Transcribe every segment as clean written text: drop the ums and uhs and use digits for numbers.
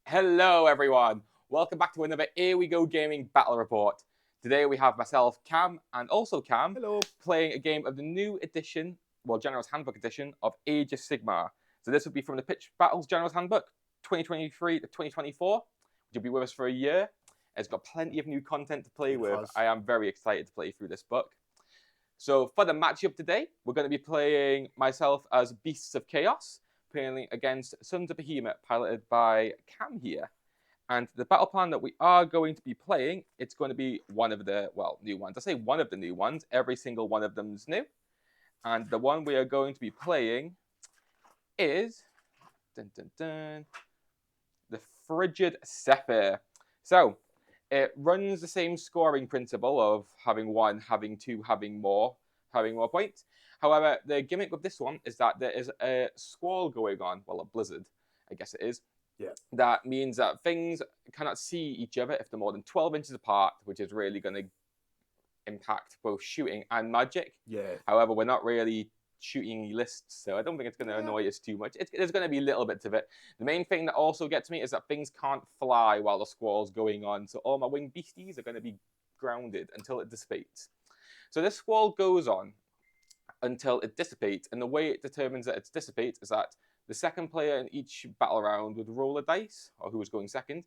Hello everyone, welcome back to another Here We Go Gaming Battle Report. Today we have myself, Cam, and also Cam, Hello. playing a game of the new edition, General's Handbook edition of Age of Sigmar. So this will be from the Pitch Battles General's Handbook 2023 to 2024, which will be with us for a year. It's got plenty of new content to play with. I am very excited to play through this book. So for the matchup today, we're going to be playing myself as Beasts of Chaos, playing against Sons of Behemat, piloted by Cam here. And the battle plan that we are going to be playing, it's going to be one of the, new ones. I say one of the new ones. Every single one of them is new. And the one we are going to be playing is the Frigid Sephir. So it runs the same scoring principle of having one, having two, having more points. However, the gimmick with this one is that there is a squall going on, well, a blizzard, I guess it is. Yeah. That means that things cannot see each other if they're more than 12 inches apart, which is really going to impact both shooting and magic. Yeah. However, we're not really shooting lists, so I don't think it's going to annoy us too much. There's going to be little bits of it. The main thing that also gets me is that things can't fly while the squall's going on, so all my winged beasties are going to be grounded until it dissipates. So this squall goes on until it dissipates, and the way it determines that it dissipates is that the second player in each battle round would roll a dice, or who was going second,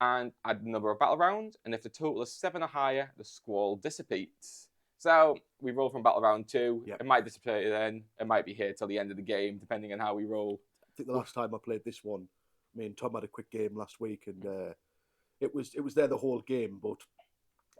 and add the number of battle rounds, and if the total is 7 or higher, the squall dissipates. So we roll from battle round 2. Yep. It might dissipate then. It might be here till the end of the game, depending on how we roll. I think the last time I played this one, me and Tom had a quick game last week, and it was there the whole game, but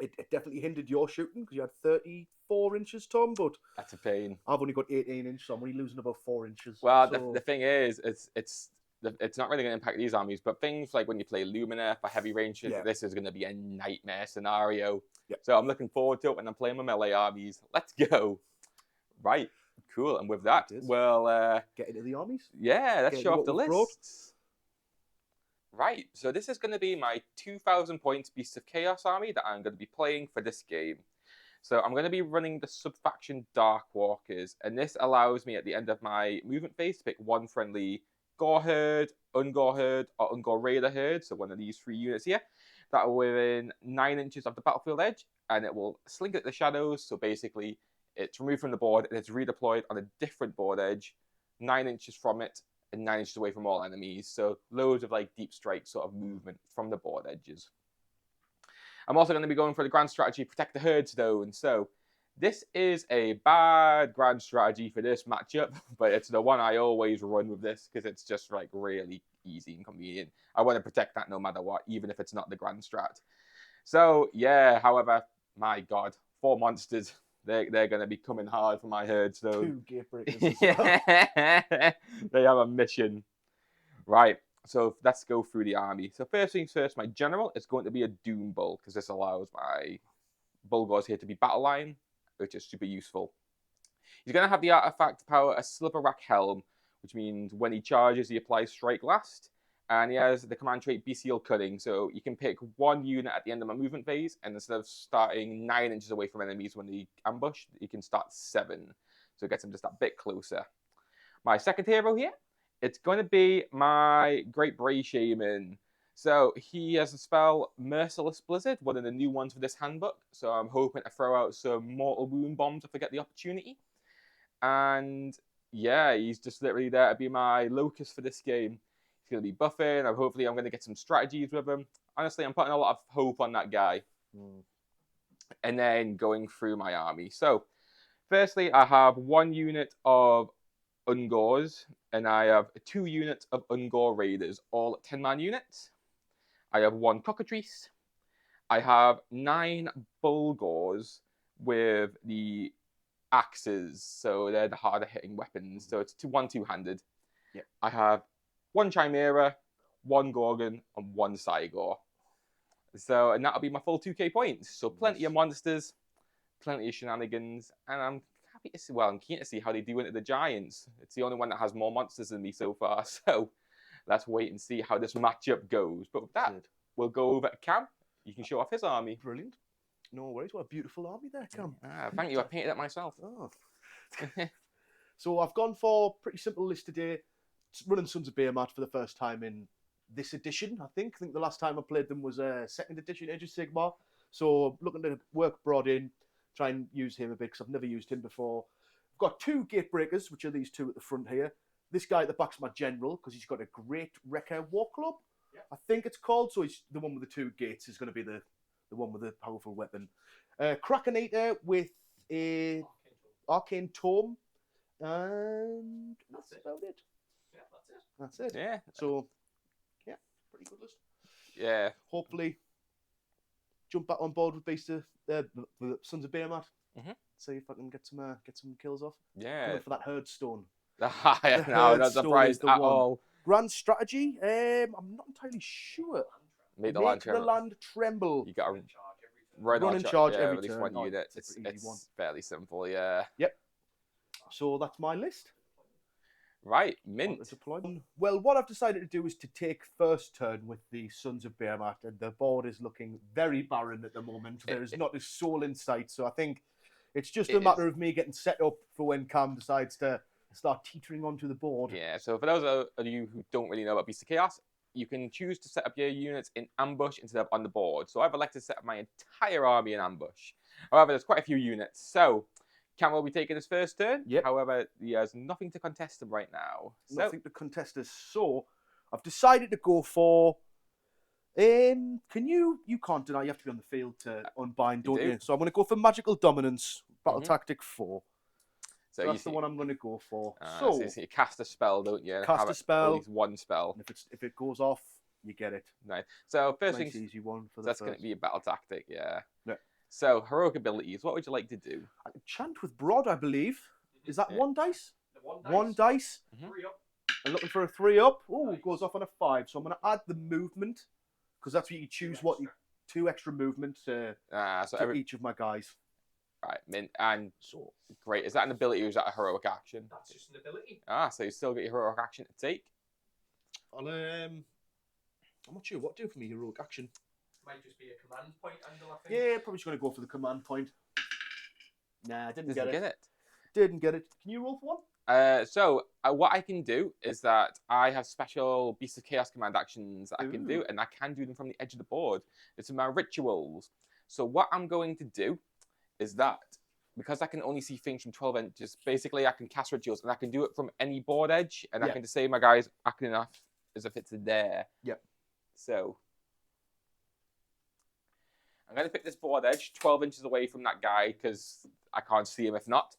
it definitely hindered your shooting because you had 34 inches, Tom. But that's a pain. I've only got 18 inches, so I'm only losing about 4 inches. Well, so the thing is, it's not really going to impact these armies, but things like when you play Lumina for heavy range, this is going to be a nightmare scenario. Yep. So I'm looking forward to it when I'm playing my melee armies. Let's go. Right. Cool. And with that, we'll get into the armies. Yeah, let's show off the list. Right. So this is going to be my 2,000 points Beasts of Chaos army that I'm going to be playing for this game. So I'm going to be running the Subfaction Dark Walkers, and this allows me at the end of my movement phase to pick one friendly Gore Herd, Ungore Herd, or Ungore Raider Herd, so one of these 3 units here, that are within 9 inches of the battlefield edge, and it will slink at the shadows, so basically it's removed from the board and it's redeployed on a different board edge, 9 inches from it, and 9 inches away from all enemies, so loads of like deep strike sort of movement from the board edges. I'm also going to be going for the grand strategy, Protect the Herd Stone, so this is a bad grand strategy for this matchup, but it's the one I always run with this because it's just like really easy and convenient. I want to protect that no matter what, even if it's not the grand strat. So yeah, however, my God, 4 monsters, they're going to be coming hard for my herd stone. 2 gate breakers as well. They have a mission. Right, so let's go through the army. So first things first, my general is going to be a Doom Bull because this allows my Bulgors here to be battle line, which is super useful. He's going to have the artifact to power a Silver-Rack Helm, which means when he charges, he applies Strike Last. And he has the command trait Bestial Cunning, so you can pick 1 unit at the end of my movement phase, and instead of starting 9 inches away from enemies when they ambush, you can start 7. So it gets him just that bit closer. My second hero here, it's going to be my Great Bray Shaman. So he has a spell Merciless Blizzard, one of the new ones for this handbook. So I'm hoping to throw out some Mortal Wound bombs if I get the opportunity. And yeah, he's just literally there to be my locus for this game. He's going to be buffing, and hopefully I'm going to get some strategies with him. Honestly, I'm putting a lot of hope on that guy. And then going through my army. So firstly, I have 1 unit of Ungores, and I have 2 units of Ungore Raiders, all 10-man units. I have 1 Cockatrice. I have 9 Bulgors with the axes, so they're the harder hitting weapons. So it's 1 2-handed. Yep. I have 1 Chimera, 1 Gorgon, and 1 Cygor. So, and that'll be my full 2k points. So plenty of monsters, plenty of shenanigans, and I'm happy to see, I'm keen to see how they do into the Giants. It's the only one that has more monsters than me so far, so let's wait and see how this matchup goes. But with that, we'll go over to Cam. You can show off his army. Brilliant. No worries. What a beautiful army there, Cam. Thank you. I painted it myself. Oh. So I've gone for a pretty simple list today. Running Sons of Behemat for the first time in this edition, I think. I think the last time I played them was second edition Age of Sigmar. So looking to work Broad in, try and use him a bit because I've never used him before. I've got 2 gate breakers, which are these 2 at the front here. This guy at the back's my general because he's got a great Wrecker War Club. Yep. I think it's called. So he's the one with the 2 gates is going to be the one with the powerful weapon. Kraken Eater with a Arcane Tome. And that's about it. Yeah, that's it. That's it. Yeah. So, yeah, pretty good list. Yeah. Hopefully, jump back on board with the Sons of Behemat. See if I can get some kills off. Yeah. Going for that herd stone. No, not surprised at all. Grand strategy. I'm not entirely sure. Make the land tremble. You got to run and charge every at least turn. one Oh, unit. it's It's fairly simple, yeah. Yep. So that's my list. Right, mint. Well, what I've decided to do is to take first turn with the Sons of Behemat, and the board is looking very barren at the moment. There is not a soul in sight, so I think it's just a matter of me getting set up for when Cam decides to start teetering onto the board. Yeah, so for those of you who don't really know about Beast of Chaos, you can choose to set up your units in ambush instead of on the board. So I've elected to set up my entire army in ambush. However, there's quite a few units. So Cam will be taking his first turn. Yep. However, he has nothing to contest him right now. Nothing to contest us. So I've decided to go for... you can't deny you have to be on the field to unbind, don't you? So I'm going to go for Magical Dominance, Battle Tactic 4. So that's the one I'm going to go for. So you cast a spell, don't you? Cast a spell. At least one spell. And if it goes off, you get it. Right. So first nice things, easy one for that's going to be a battle tactic, yeah. Yeah. So heroic abilities. What would you like to do? I can chant with Broad, I believe. Is that 1 dice? One dice. 3 up. I'm looking for a 3 up. Oh, it goes off on a 5. So I'm going to add the movement because that's where you choose 2 extra movement to each of my guys. Right, mint. And so great. Is that an ability or is that a heroic action? That's just an ability. So you still get your heroic action to take. I'm not sure what to do for me heroic action. Might just be a command point angle, I think. Yeah, probably just going to go for the command point. Nah, I didn't get it. Didn't get it. Can you roll for one? So what I can do is that I have special Beast of Chaos command actions that I can do, and I can do them from the edge of the board. It's my rituals. So what I'm going to do is that because I can only see things from 12 inches, basically I can cast rituals and I can do it from any board edge, and I can just say my guy's acting enough as if it's there. Yep. So I'm going to pick this board edge 12 inches away from that guy because I can't see him if not.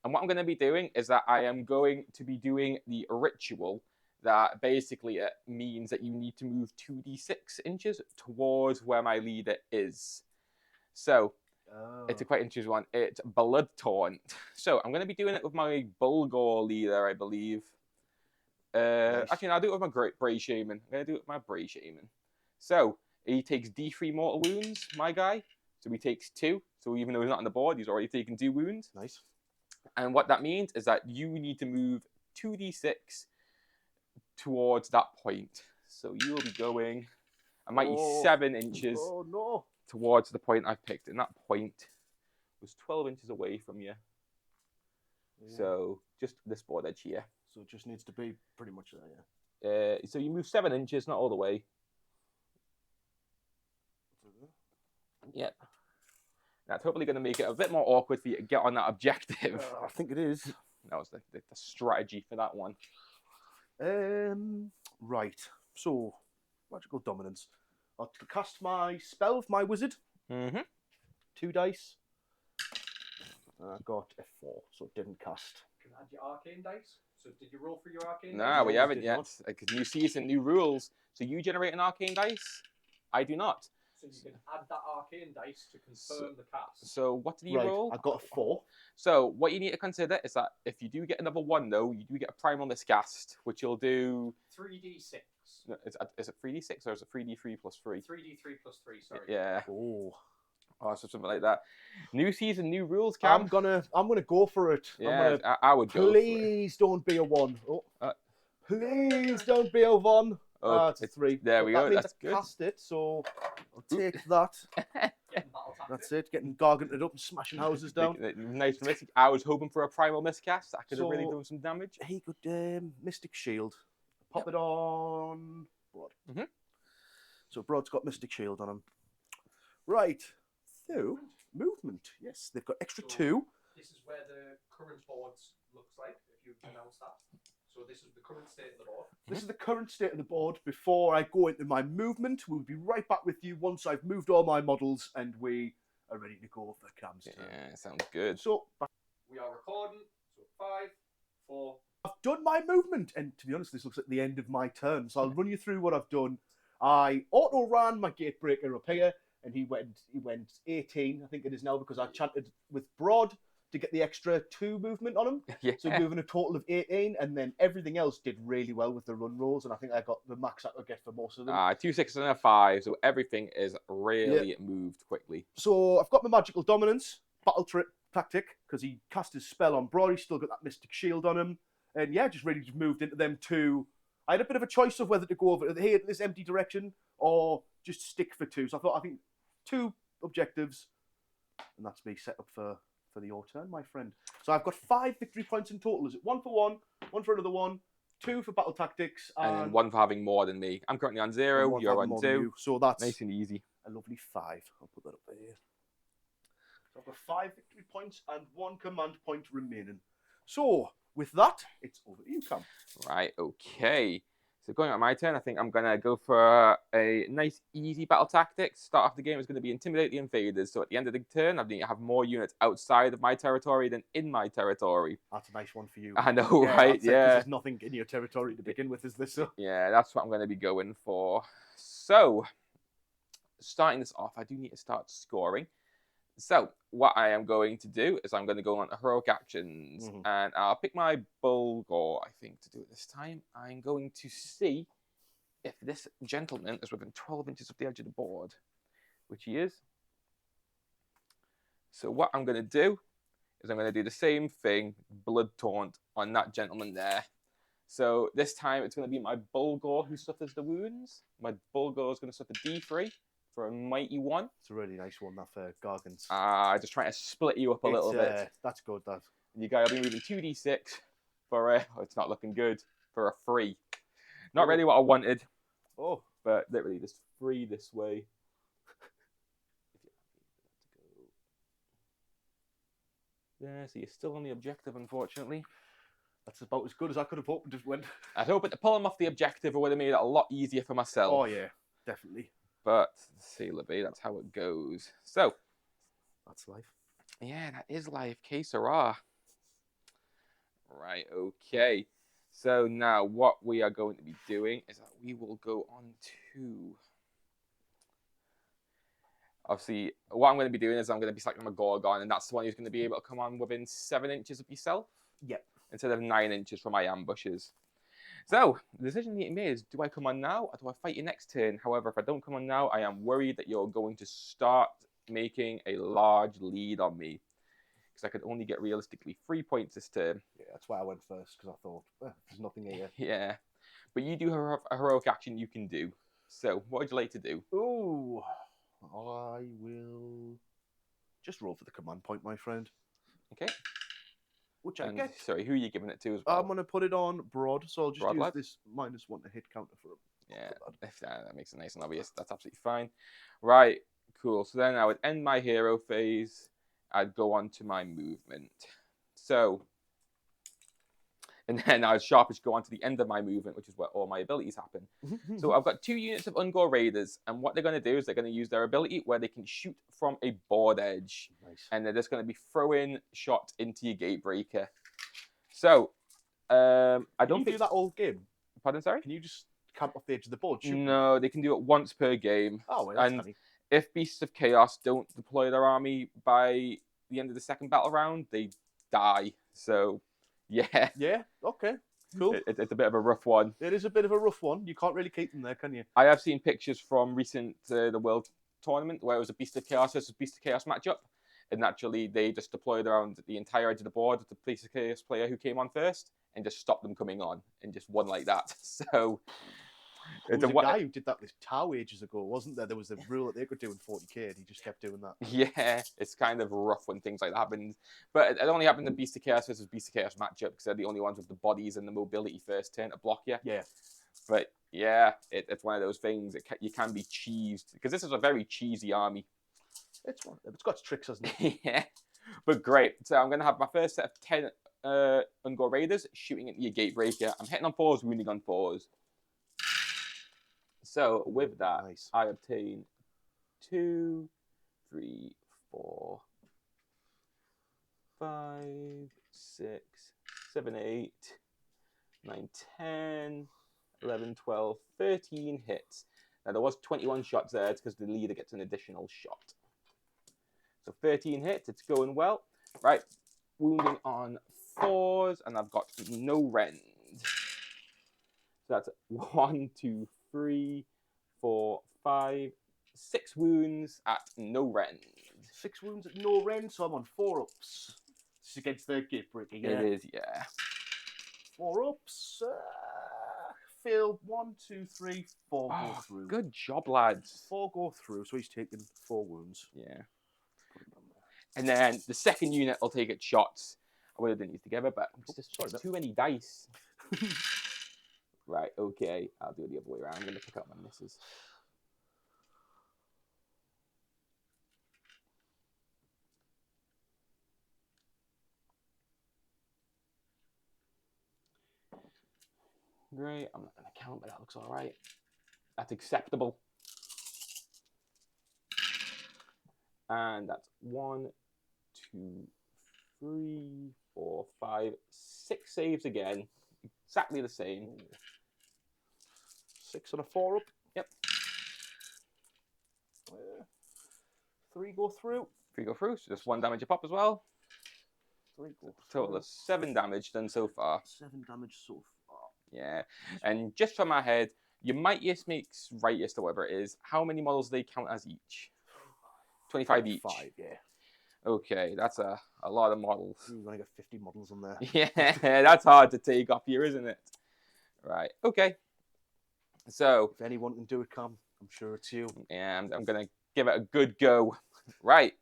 And what I'm going to be doing is that I am going to be doing the ritual that basically means that you need to move 2d6 inches towards where my leader is. So it's a quite interesting one. It's Blood Taunt. So I'm going to be doing it with my Bulgor leader, I believe. Actually, no, I'll do it with my Bray Shaman. I'm going to do it with my Bray Shaman. So he takes D3 mortal wounds, my guy. So he takes 2. So even though he's not on the board, he's already taken 2 wounds. Nice. And what that means is that you need to move 2d6 towards that point. So you will be going, I might be 7 inches towards the point I've picked. And that point was 12 inches away from you. Yeah. So just this board edge here. So it just needs to be pretty much there, yeah. So you move 7 inches, not all the way. Yep. That's hopefully going to make it a bit more awkward for you to get on that objective. I think it is. That was the strategy for that one. Right. So, Magical Dominance. I'll cast my spell with my wizard. 2 dice. I got a 4, so it didn't cast. Can I add your arcane dice? So did you roll for your arcane dice? No, we haven't yet. Because new season, new rules. So you generate an arcane dice. I do not. So you can add that arcane dice to confirm the cast. So what did you roll? I got a 4. So what you need to consider is that if you do get another 1, though, you do get a primal miscast, which you'll do 3d6. No, is it 3d6 or is it 3d3 plus 3? 3d3 plus 3. Sorry. Yeah. Oh, so something like that. New season, new rules, Cam. I'm gonna go for it. Yeah, I would go. Please don't be a 1. Oh. Please don't be a 1. It's 3. There we go. That's good. Cast it, so I'll take that. That's it. Getting garganted up and smashing houses down. Nice risk. I was hoping for a primal miscast. I could have really done some damage. He could Mystic Shield. Pop it on Broad. Mhm. So Broad's got Mystic Shield on him. Right. So, movement. Yes, they've got extra So- 2. This is where the current board looks like, if you announce that. So this is the current state of the board. This is the current state of the board before I go into my movement. We'll be right back with you once I've moved all my models and we are ready to go for Cam's turn. Yeah, sounds good. So, We are recording. So 5, 4. I've done my movement, and to be honest, this looks like the end of my turn. So I'll run you through what I've done. I auto ran my Gatebreaker up here, and he went 18, I think it is now, because I chanted with Broad to get the extra 2 movement on him. Yeah. So moving a total of 18, and then everything else did really well with the run rolls, and I think I got the max I could get for most of them. 2 6s and a 5, so everything is really moved quickly. So I've got my Magical Dominance, Tactic, because he cast his spell on Broad, he's still got that Mystic Shield on him, and yeah, just really just moved into them 2. I had a bit of a choice of whether to go over here, this empty direction, or just stick for 2. So I think 2 objectives, and that's me set up for your turn, my friend. So I've got 5 victory points in total. Is it 1 for 1 for another 1, 2 for battle tactics, And then 1 for having more than me. I'm currently on 0, one for you're having on more than 2. you. So that's Nice and easy. a lovely 5. I'll put that up there. So I've got 5 victory points and 1 command point remaining. So with that, it's over to you, Cam. Right, okay. So going on my turn, I think I'm going to go for a nice, easy battle tactics. Start off the game is going to be Intimidate the Invaders. So at the end of the turn, I need to have more units outside of my territory than in my territory. That's a nice one for you. I know, right? That's it, 'cause Yeah. there's nothing in your territory to begin with, is this so? Yeah, that's what I'm going to be going for. So, starting this off, I do need to start scoring. So, what I am going to do is I'm going to go on to heroic actions, and I'll pick my Bulgor, I think, to do it this time. I'm going to see if this gentleman is within 12 inches of the edge of the board, which he is. So, what I'm going to do is I'm going to do the same thing, Blood Taunt, on that gentleman there. So, this time it's going to be my Bulgor who suffers the wounds. My Bulgor is going to suffer D3. For a mighty 1. It's a really nice one, that for Gargants. Just trying to split you up a little bit. That's good, that. And you guys will be moving 2d6 for a... Oh, it's not looking good. For a 3. Not really what I wanted. Oh. But literally just 3 this way. Yeah, so you're still on the objective, unfortunately. That's about as good as I could have hoped it just went. I was hoping to pull him off the objective. It would have made it a lot easier for myself. Oh, yeah. Definitely. But, see, Libby, that's how it goes. So. That's life. Yeah, that is life. Que sera. Right, okay. So now what we are going to be doing is that we will go on to... Obviously, what I'm going to be doing is I'm going to be selecting my Gorgon, and that's the one who's going to be able to come on within 7 inches of yourself. Yep. Instead of 9 inches from my ambushes. So, the decision you made is, do I come on now, or do I fight you next turn? However, if I don't come on now, I am worried that you're going to start making a large lead on me. Because I could only get realistically 3 points this turn. Yeah, that's why I went first, because I thought, there's nothing here. Yeah. But you do have a heroic action you can do. So, what would you like to do? Ooh. I will just roll for the command point, my friend. Okay. Which I And, get. sorry, who are you giving it to as well? I'm going to put it on Broad, so I'll just Broad use lad? this -1 to hit counter for him. Yeah, if that makes it nice and obvious. That's absolutely fine. Right, cool. So then I would end my hero phase. I'd go on to my movement. So, and then I would sharpish go on to the end of my movement, which is where all my abilities happen. So I've got 2 units of Ungor Raiders, and what they're going to do is they're going to use their ability where they can shoot from a board edge. Nice. And they're just going to be throwing shots into your Gatebreaker. So, I don't Can you think... do that all game? Pardon, sorry? Can you just camp off the edge of the board? Shoot them? No, they can do it once per game. Oh, well, that's And funny. if Beasts of Chaos don't deploy their army by the end of the second battle round, they die. So, yeah. Yeah, okay. Cool. It's a bit of a rough one. It is a bit of a rough one. You can't really keep them there, can you? I have seen pictures from recent the World Tournament where it was a Beast of Chaos versus Beast of Chaos matchup. And naturally, they just deployed around the entire edge of the board with the Beast of Chaos player who came on first and just stopped them coming on and just won like that. So, There was a guy who did that with Tau ages ago, wasn't there? There was a rule that they could do in 40k, and he just kept doing that. Yeah, it's kind of rough when things like that happen. But it only happened in Beast of Chaos versus Beast of Chaos matchup because they're the only ones with the bodies and the mobility first turn to block you. Yeah. But yeah, it's one of those things. You can be cheesed because this is a very cheesy army. It's one. It's got its tricks, hasn't it? Yeah, but great. So I'm going to have my first set of 10 Ungor Raiders shooting into your Gatebreaker. I'm hitting on 4s, wounding on 4s. So with that, Nice. I obtain 2, 3, 4, 5, 6, 7, 8, 9, 10, 11, 12, 13 hits. Now there was 21 shots there. It's because the leader gets an additional shot. So 13 hits. It's going well. Right. Wounding on 4s, and I've got no rend. So that's 1, 2, 3, 4, 5, 6 wounds at no rend. 6 wounds at no rend, so I'm on 4 ups. This is against the Gatebreaker, yeah. It is, yeah. 4 ups. Failed 1, 2, 3, 4 go through. Good job, lads. 4 go through, so he's taking 4 wounds. Yeah. And then the second unit will take its shots. I would have done these together, but it's just too many dice. Right, okay. I'll do it the other way around. I'm going to pick up my misses. Great. I'm not going to count, but that looks all right. That's acceptable. And that's 1, 2, 3, 4, 5, 6 saves again. Exactly the same. 6 on a 4 up. Yep. 3 go through. 3 go through, so just 1 damage a pop as well. 3 go Total of 7 damage done so far. 7 damage so far. Yeah. And just from my head, your mightiest makes rightest or whatever it is. How many models do they count as each? 25 each. 5, yeah. Okay, that's a lot of models. You've only got 50 models on there. Yeah, that's hard to take off here, isn't it? Right, okay. So, if anyone can do it, Cam, I'm sure it's you. Yeah, I'm going to give it a good go. Right,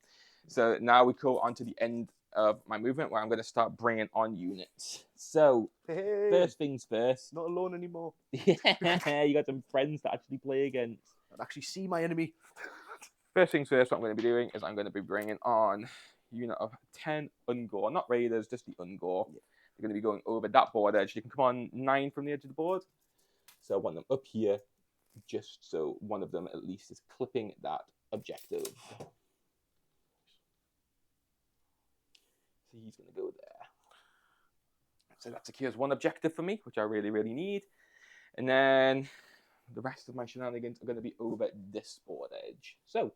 so now we go on to the end of my movement where I'm going to start bringing on units. So, Hey, first things first. not alone anymore. Yeah, you got some friends to actually play against. I actually see my enemy. First things first, what I'm going to be doing is I'm going to be bringing on a unit of 10 Ungor, not Raiders, just the Ungor. Yeah. They're going to be going over that board edge. You can come on 9 from the edge of the board. So I want them up here, just so one of them at least is clipping that objective. So he's going to go there. So that secures 1 objective for me, which I really, really need. And then the rest of my shenanigans are going to be over this board edge. So,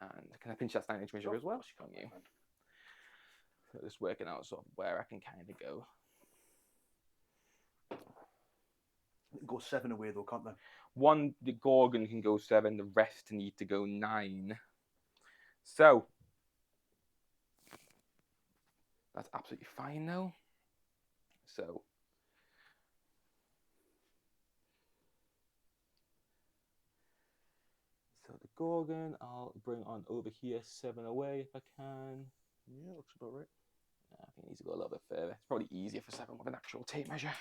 and can I pinch that 9-inch measure as well? From you. So just working out sort of where I can kind of go. Go 7 away though, can't they? 1, the Gorgon can go 7. The rest need to go 9. So that's absolutely fine though. So the Gorgon, I'll bring on over here 7 away if I can. Yeah, looks about right. I think it needs to go a little bit further. It's probably easier for 7 with an actual tape measure.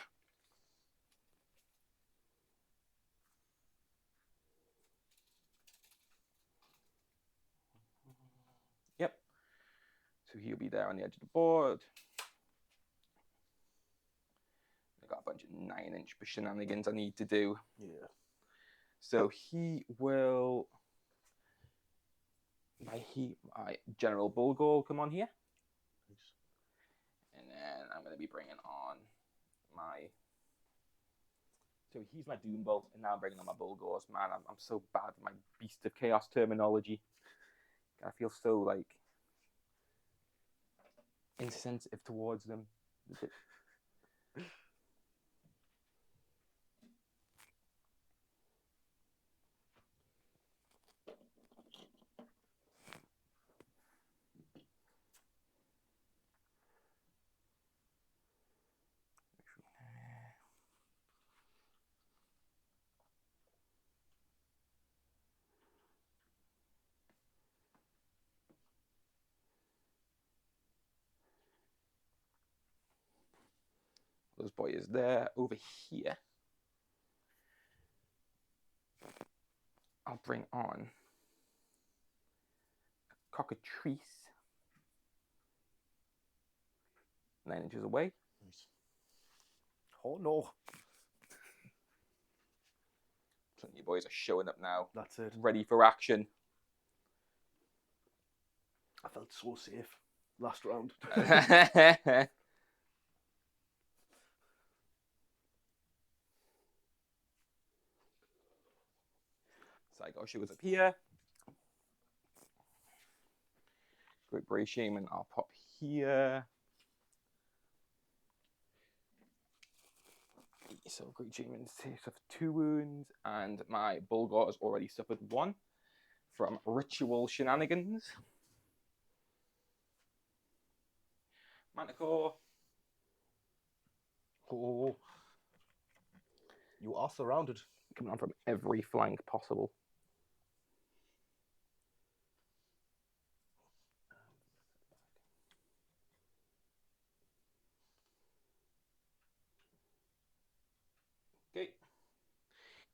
Yep. So he'll be there on the edge of the board. I've got a bunch of 9-inch shenanigans I need to do. Yeah. So he will. My General Bulgor will come on here. Nice. And then I'm going to be bringing on my. So he's my Doom Bolt, and now I'm bringing on my Bulgors. Man, I'm so bad with my Beast of Chaos terminology. I feel so like insensitive towards them. Those boys there. Over here, I'll bring on a cockatrice. 9 inches away. Nice. Oh no. So you boys are showing up now. That's it. Ready for action. I felt so safe last round. Psycho shows up here. Great Bray Shaman, I'll pop here. So Great Shaman suffered 2 wounds, and my Bulgar has already suffered 1 from ritual shenanigans. Manticore. Oh. You are surrounded. Coming on from every flank possible. Okay.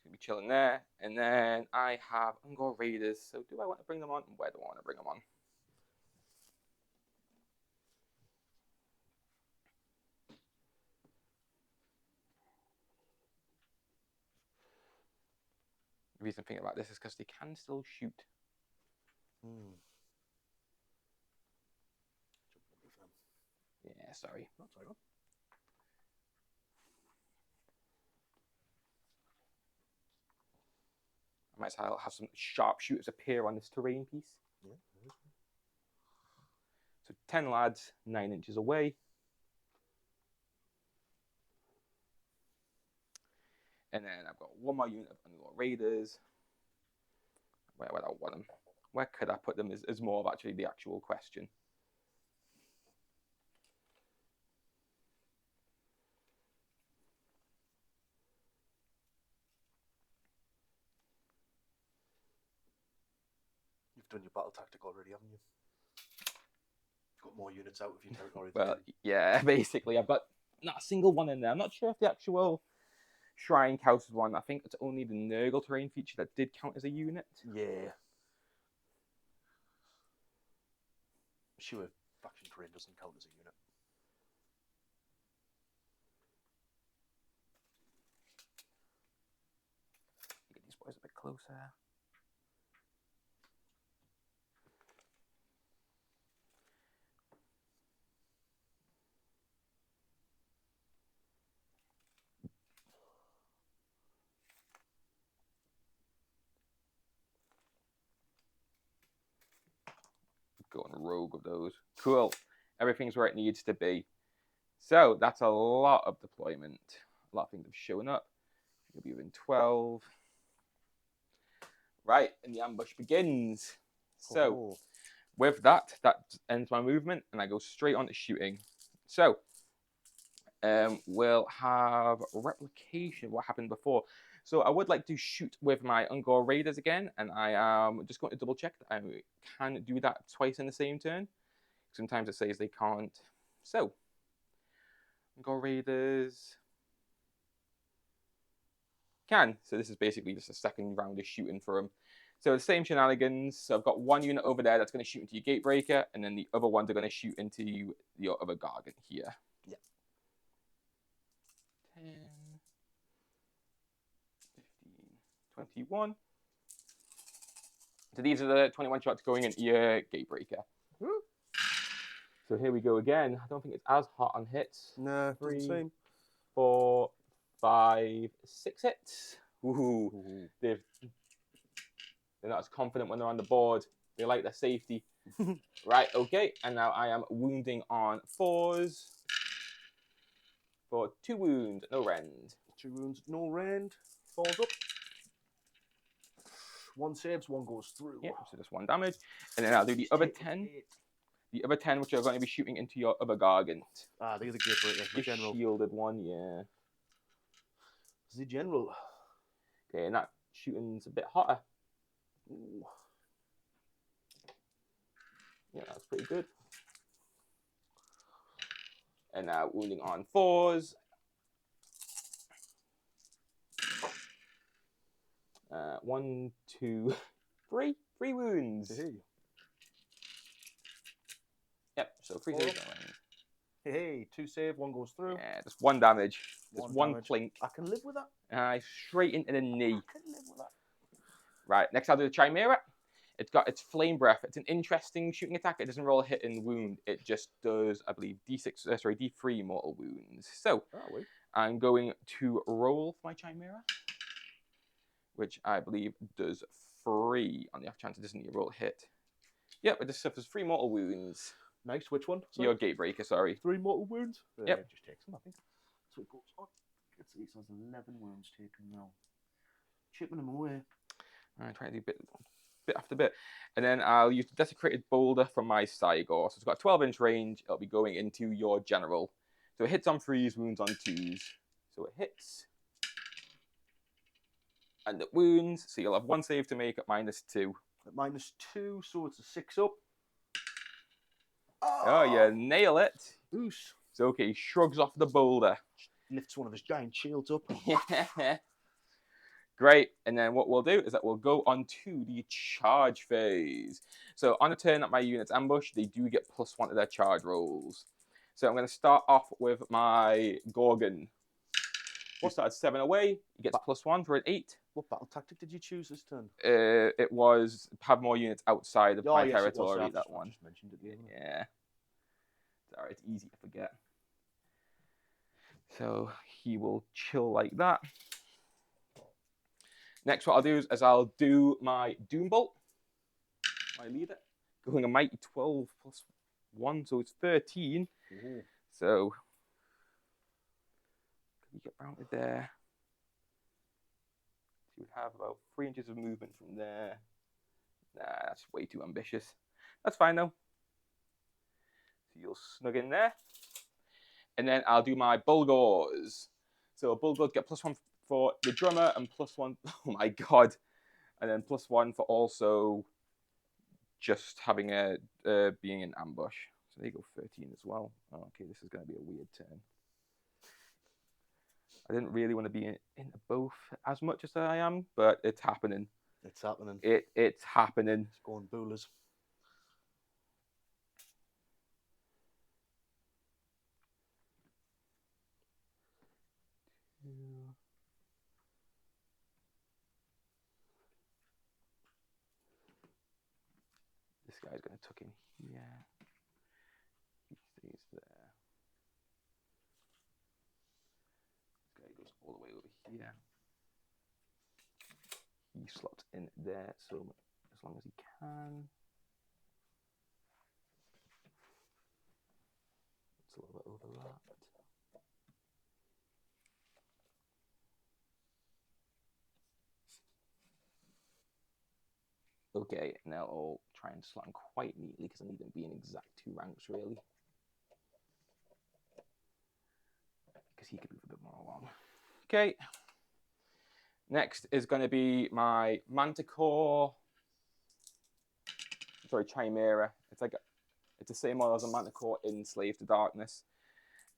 Gonna be chilling there. And then I have Ungor Raiders. So do I want to bring them on? Where do I want to bring them on? The reason I'm thinking about this is because they can still shoot. Yeah, sorry. That's all right. I might as well have some sharpshooters appear on this terrain piece. Yeah. So 10 lads, 9 inches away. And then I've got 1 more unit of Ungor Raiders. Where would I want them? Where could I put them is more of actually the actual question. You've done your battle tactic already, haven't you? Got more units out of your territory. Well, yeah, basically I've got not a single one in there. I'm not sure if the actual Shrine counts as one. I think it's only the Nurgle terrain feature that did count as a unit. Yeah. Sure, faction terrain doesn't count as a unit. Get these boys a bit closer. Going rogue with those. Cool. Everything's where it needs to be. So that's a lot of deployment. A lot of things have shown up. You'll be within 12. Right, and the ambush begins. So with that ends my movement, and I go straight on to shooting. So we'll have replication of what happened before. So I would like to shoot with my Ungor Raiders again, and I am just going to double check that I can do that twice in the same turn. Sometimes it says they can't. So, Ungor Raiders can. So this is basically just a second round of shooting for them. So the same shenanigans. So I've got 1 unit over there that's going to shoot into your Gatebreaker, and then the other ones are going to shoot into your other Gargant here. Yeah. 10. 21. So these are the 21 shots going into your Gatebreaker. So here we go again. I don't think it's as hot on hits. Nah, 3, 4, 5, 6 hits. Ooh. They're not as confident when they're on the board. They like their safety. Right, okay. And now I am wounding on 4s. For 2 wounds, no rend. 2 wounds, no rend. Falls up. 1 saves, 1 goes through. Yeah, so just 1 damage. And then I'll do the other 10. The other 10, which are going to be shooting into your other Gargant. Ah, they're the Gatebreaker, the general. Shielded one, yeah. The general. Okay, and that shooting's a bit hotter. Ooh. Yeah, that's pretty good. And now wounding on 4s. 1, 2, 3. 3 wounds. Hey, Yep, so 3 Oh. saves. hey, 2 save, 1 goes through. Yeah, just 1 damage. Just 1 damage. plink. I can live with that. Straight into the knee. I can live with that. Right, next I'll do the Chimera. It's got its Flame Breath. It's an interesting shooting attack. It doesn't roll a hit and wound. It just does, I believe, D3 mortal wounds. So I'm going to roll for my Chimera, which I believe does 3 on the off chance it doesn't need a roll a hit. Yep, it just suffers 3 mortal wounds. Nice. Which one? Sorry? Your Gatebreaker, sorry. 3 mortal wounds? Yep. It just takes them, I think. So it goes on. Let's see, so there's 11 wounds taken now. Chipping them away. I try to do bit after bit. And then I'll use the Desecrated Boulder from my Sigor. So it's got a 12-inch range. It'll be going into your General. So it hits on 3s, wounds on 2s. So it hits. And it wounds. So you'll have 1 save to make at -2. At -2, so it's a 6 up. Oh, you nail it. Oos. So okay, he shrugs off the boulder. Lifts one of his giant shields up. Great. And then what we'll do is that we'll go on to the charge phase. So on a turn that my units ambush, they do get +1 to their charge rolls. So I'm going to start off with my Gorgon. He started 7 away. He gets +1 for an 8. What battle tactic did you choose this turn? It was have more units outside of my yes, territory. That one. I just mentioned it. Yeah. Sorry, it's easy to forget. So he will chill like that. Next, what I'll do is I'll do my Doom Bolt, my leader, going a mighty 12 +1, so it's 13. Ooh. So you get mounted there. So you would have about 3 inches of movement from there. Nah, that's way too ambitious. That's fine though. So you'll snug in there. And then I'll do my Bulgors. So Bulgors get +1 for the drummer and +1. Oh my god! And then +1 for also just having a being in ambush. So they go 13 as well. Oh, okay, this is going to be a weird turn. I didn't really want to be in both as much as I am, but it's happening. It's happening. It's happening. It's going boolers. This guy's going to tuck in here. He stays there. This guy goes all the way over here. He slots in there, so as long as he can. It's a little bit overlapped. Okay, now I'll try and slot him quite neatly because I need them to be in exact 2 ranks, really. Because he could move a bit more along. Okay. Next is going to be my Manticore. Sorry, Chimera. It's the same one as a Manticore in Slave to Darkness.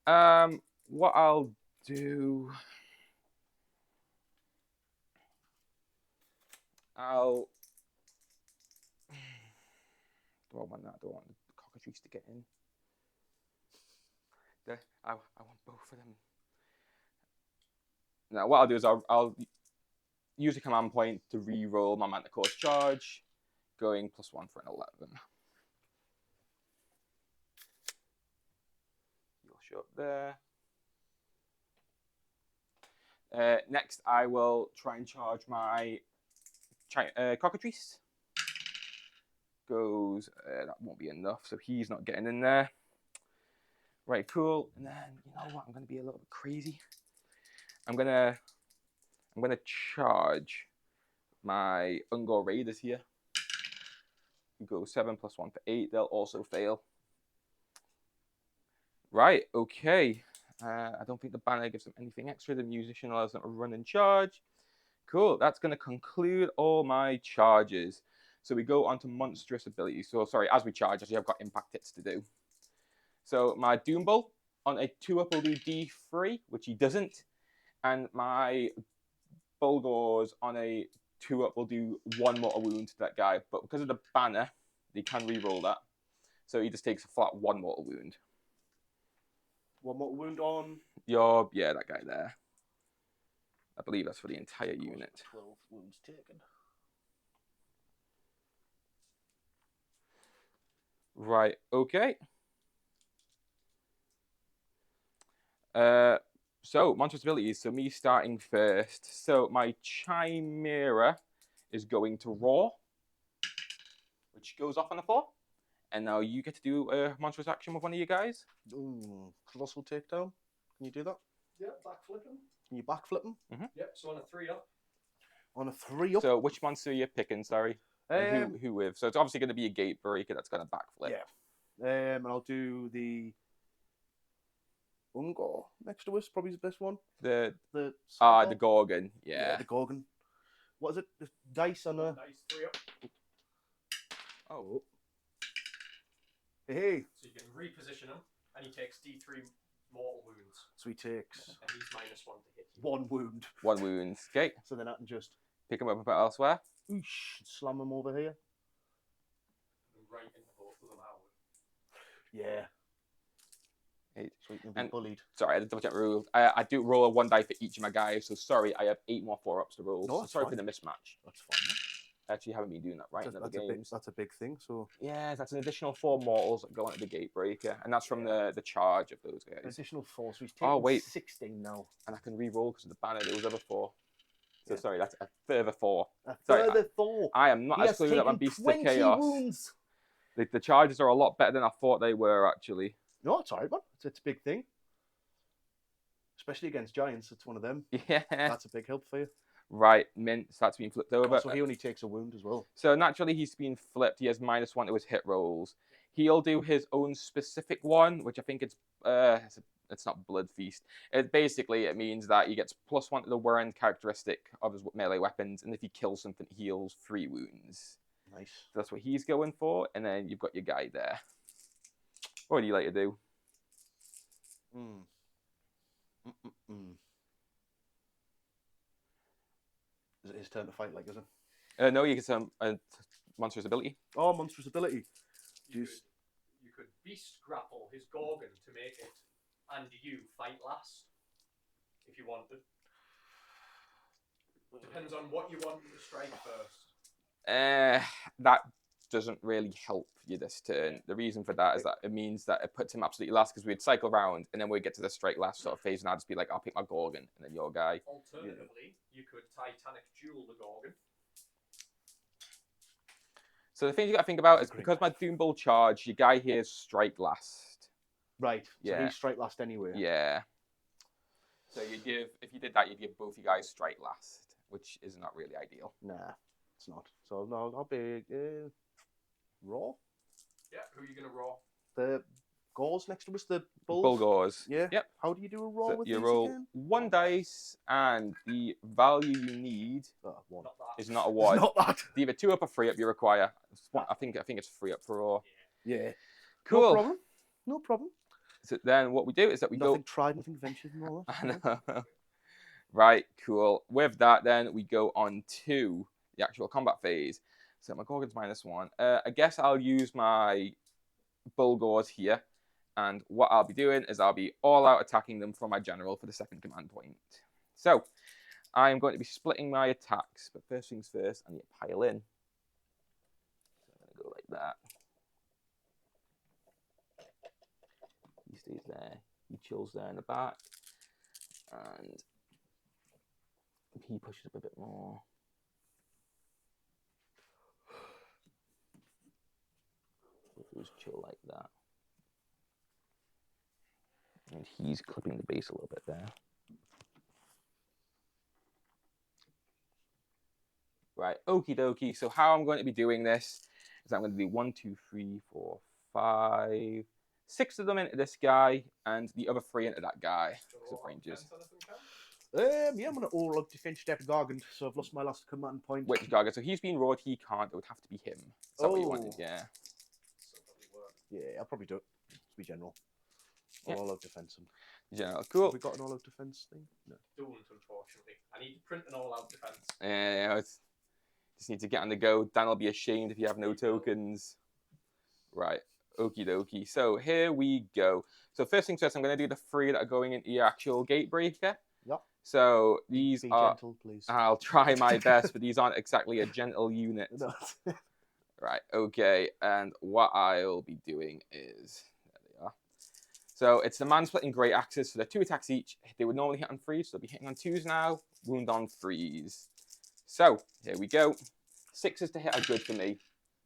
What I'll do... Do I want that? Do I want the cockatrice to get in? I want both of them. Now, what I'll do is I'll use a command point to re-roll my Manticore's charge, going +1 for an 11. You'll show up there. Next, I will try and charge my cockatrice. Goes, that won't be enough, so he's not getting in there. Right, cool. And then, you know what, I'm going to be a little bit crazy. I'm gonna charge my Ungor Raiders here. You go 7 +1 for 8. They'll also fail. Right, okay. I don't think the banner gives them anything extra. The musician allows them to run and charge. Cool, that's going to conclude all my charges. So we go on to monstrous abilities. So sorry, as we charge, actually I've got impact hits to do. So my Doom Bolt on a 2-up will do D3, which he doesn't. And my Bulgors on a 2 up will do 1 mortal wound to that guy, but because of the banner, they can re-roll that. So he just takes a flat 1 mortal wound. 1 mortal wound on. Yeah, that guy there. I believe that's for the entire unit. 12 wounds taken. Right, okay. So, monstrous abilities. So, me starting first. So, my Chimera is going to Roar, which goes off on the floor. And now you get to do a monstrous action with one of you guys. Ooh, colossal takedown. Can you do that? Yeah, backflip him. Can you backflip him? Yep, so on a 3 up. On a 3 up? So, which monster are you picking? Sorry. And who with? So, it's obviously going to be a gate breaker that's going to backflip. Yeah. And I'll do the Ungor next to us, probably the best one. The Cyborg? Gorgon. Yeah. The Gorgon. What is it? The dice on a. Nice 3 up. Oh. Hey. So you can reposition him, and he takes D3 mortal wounds. So he takes And he's -1 to hit you. 1 wound. 1 wound. Okay. So then I can just Pick him up a bit elsewhere. slam him over here. And right into both of them out. Yeah. 8. So he can be And- bullied. Sorry, I had to double check the rules. I do roll a 1 die for each of my guys, so sorry, I have 8 more 4-ups to roll. No, So that's sorry fine. for the mismatch. That's fine. I actually haven't been doing that right in other games. That's a big thing. So Yeah, that's an additional 4 mortals that go into the Gatebreaker, and that's from the charge of those guys. additional 4. So he's taking Oh, wait. 16 now. And I can re-roll because of the banner. There was other 4. So Yeah. sorry, that's a further 4. A Sorry, further 4. I am not He as has clued up on taken Beast of 20 Chaos. wounds. The charges are a lot better than I thought they were, actually. No, it's alright, man. It's a big thing. Especially against giants. It's one of them. Yeah. That's a big help for you. Right, Mint starts being flipped over. So he only takes a wound as well. So naturally, he's been flipped. He has -1 to his hit rolls. He'll do his own specific one, which I think it's not Blood Feast. It means that he gets +1 to the wearing characteristic of his melee weapons, and if he kills something, he heals 3 wounds. Nice. So that's what he's going for, and then you've got your guy there. What would you like to do? Is it his turn to fight, like, is it? No, you get some monstrous ability. Oh, monstrous ability. You could beast grapple his Gorgon to make it and you fight last. If you wanted. Depends on what you want to strike first. That doesn't really help you this turn. The reason for that is that it means that it puts him absolutely last because we'd cycle round and then we'd get to the straight last sort of phase and I'd just be like, I'll pick my Gorgon and then your guy. Alternatively, you could Titanic Duel the Gorgon. So the thing you got to think about is because my Doom Bolt charge, your guy here is strike last. Right. So Yeah. he's strike last anyway. Yeah. So if you did that, you'd give both you guys strike last, which is not really ideal. Nah, it's not. So no, I'll be raw. Yeah, who are you going to raw? The gauze next to us, the bulls. Bulgors. Yeah. Yep. How do you do a raw So with you these roll again? 1 dice, and the value you need One. Not that. is not a It's 1. not that. Either 2 up or 3 up you require. I think it's 3 up for all. Yeah. Cool. No problem. No problem. So then what we do is that we Nothing tried, nothing ventured, and all that. go. I know. Right, cool. With that, then we go on to the actual combat phase. So my Gorgon's -1. I guess I'll use my Bulgors here. And what I'll be doing is I'll be all out attacking them from my general for the second command point. So I'm going to be splitting my attacks. But first things first, I need to pile in. So I'm going to go like that. He stays there. He chills there in the back. And he pushes up a bit more. Just chill like that. And he's clipping the base a little bit there. Right, okie dokie. So how I'm going to be doing this is I'm going to do 1, 2, 3, 4, 5, 6 of them into this guy, and the other 3 into that guy. So ranges. Yeah, I'm gonna all out defense step Gargant, so I've lost my last command point. Which Gargant? So he's been roared, he can't, it would have to be him. Is that what you wanted? Oh. Yeah. Yeah, I'll probably do it. To be general. Yeah. All out defense. General, cool. Have we got an all out defense thing? No. Don't, unfortunately. I need to print an all-out defense. Yeah, Just need to get on the go. Dan will be ashamed if you have no tokens. Right. Okie dokie. So here we go. So first things first, I'm going to do the 3 that are going into your actual gate breaker. Yep. So these Be are... gentle, please. I'll try my best, but these aren't exactly a gentle unit. No. Right, okay. And what I'll be doing is... There they are. So it's the man-splitting great axes. So they're 2 attacks each. They would normally hit on 3s, so they'll be hitting on 2s now. Wound on 3s. So here we go. 6s to hit are good for me.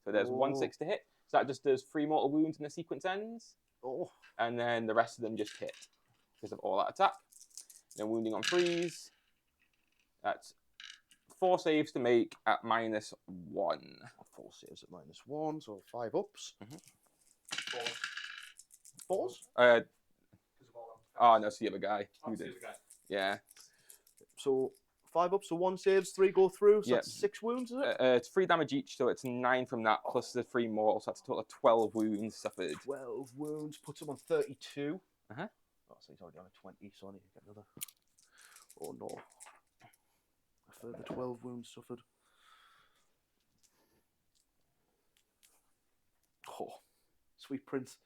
So there's 1 6 to hit. So that just does 3 mortal wounds and the sequence ends. Oh. And then the rest of them just hit because of all that attack. Then wounding on 3s. That's 4 saves to make at -1. 4 saves at -1, so 5 ups. Fours. 4s? Oh, no, it's the other guy. Oh, Who it's the did? other guy. Yeah. So 5 ups, so 1 saves, 3 go through. So Yep. that's 6 wounds, is it? It's 3 damage each, so it's 9 from that, plus the 3 mortal, so that's a total of 12 wounds suffered. 12 wounds, puts him on 32. Uh-huh. Oh, so he's already on a 20, so I need to get another. Oh no. A further 12 wounds suffered. Oh, sweet prince.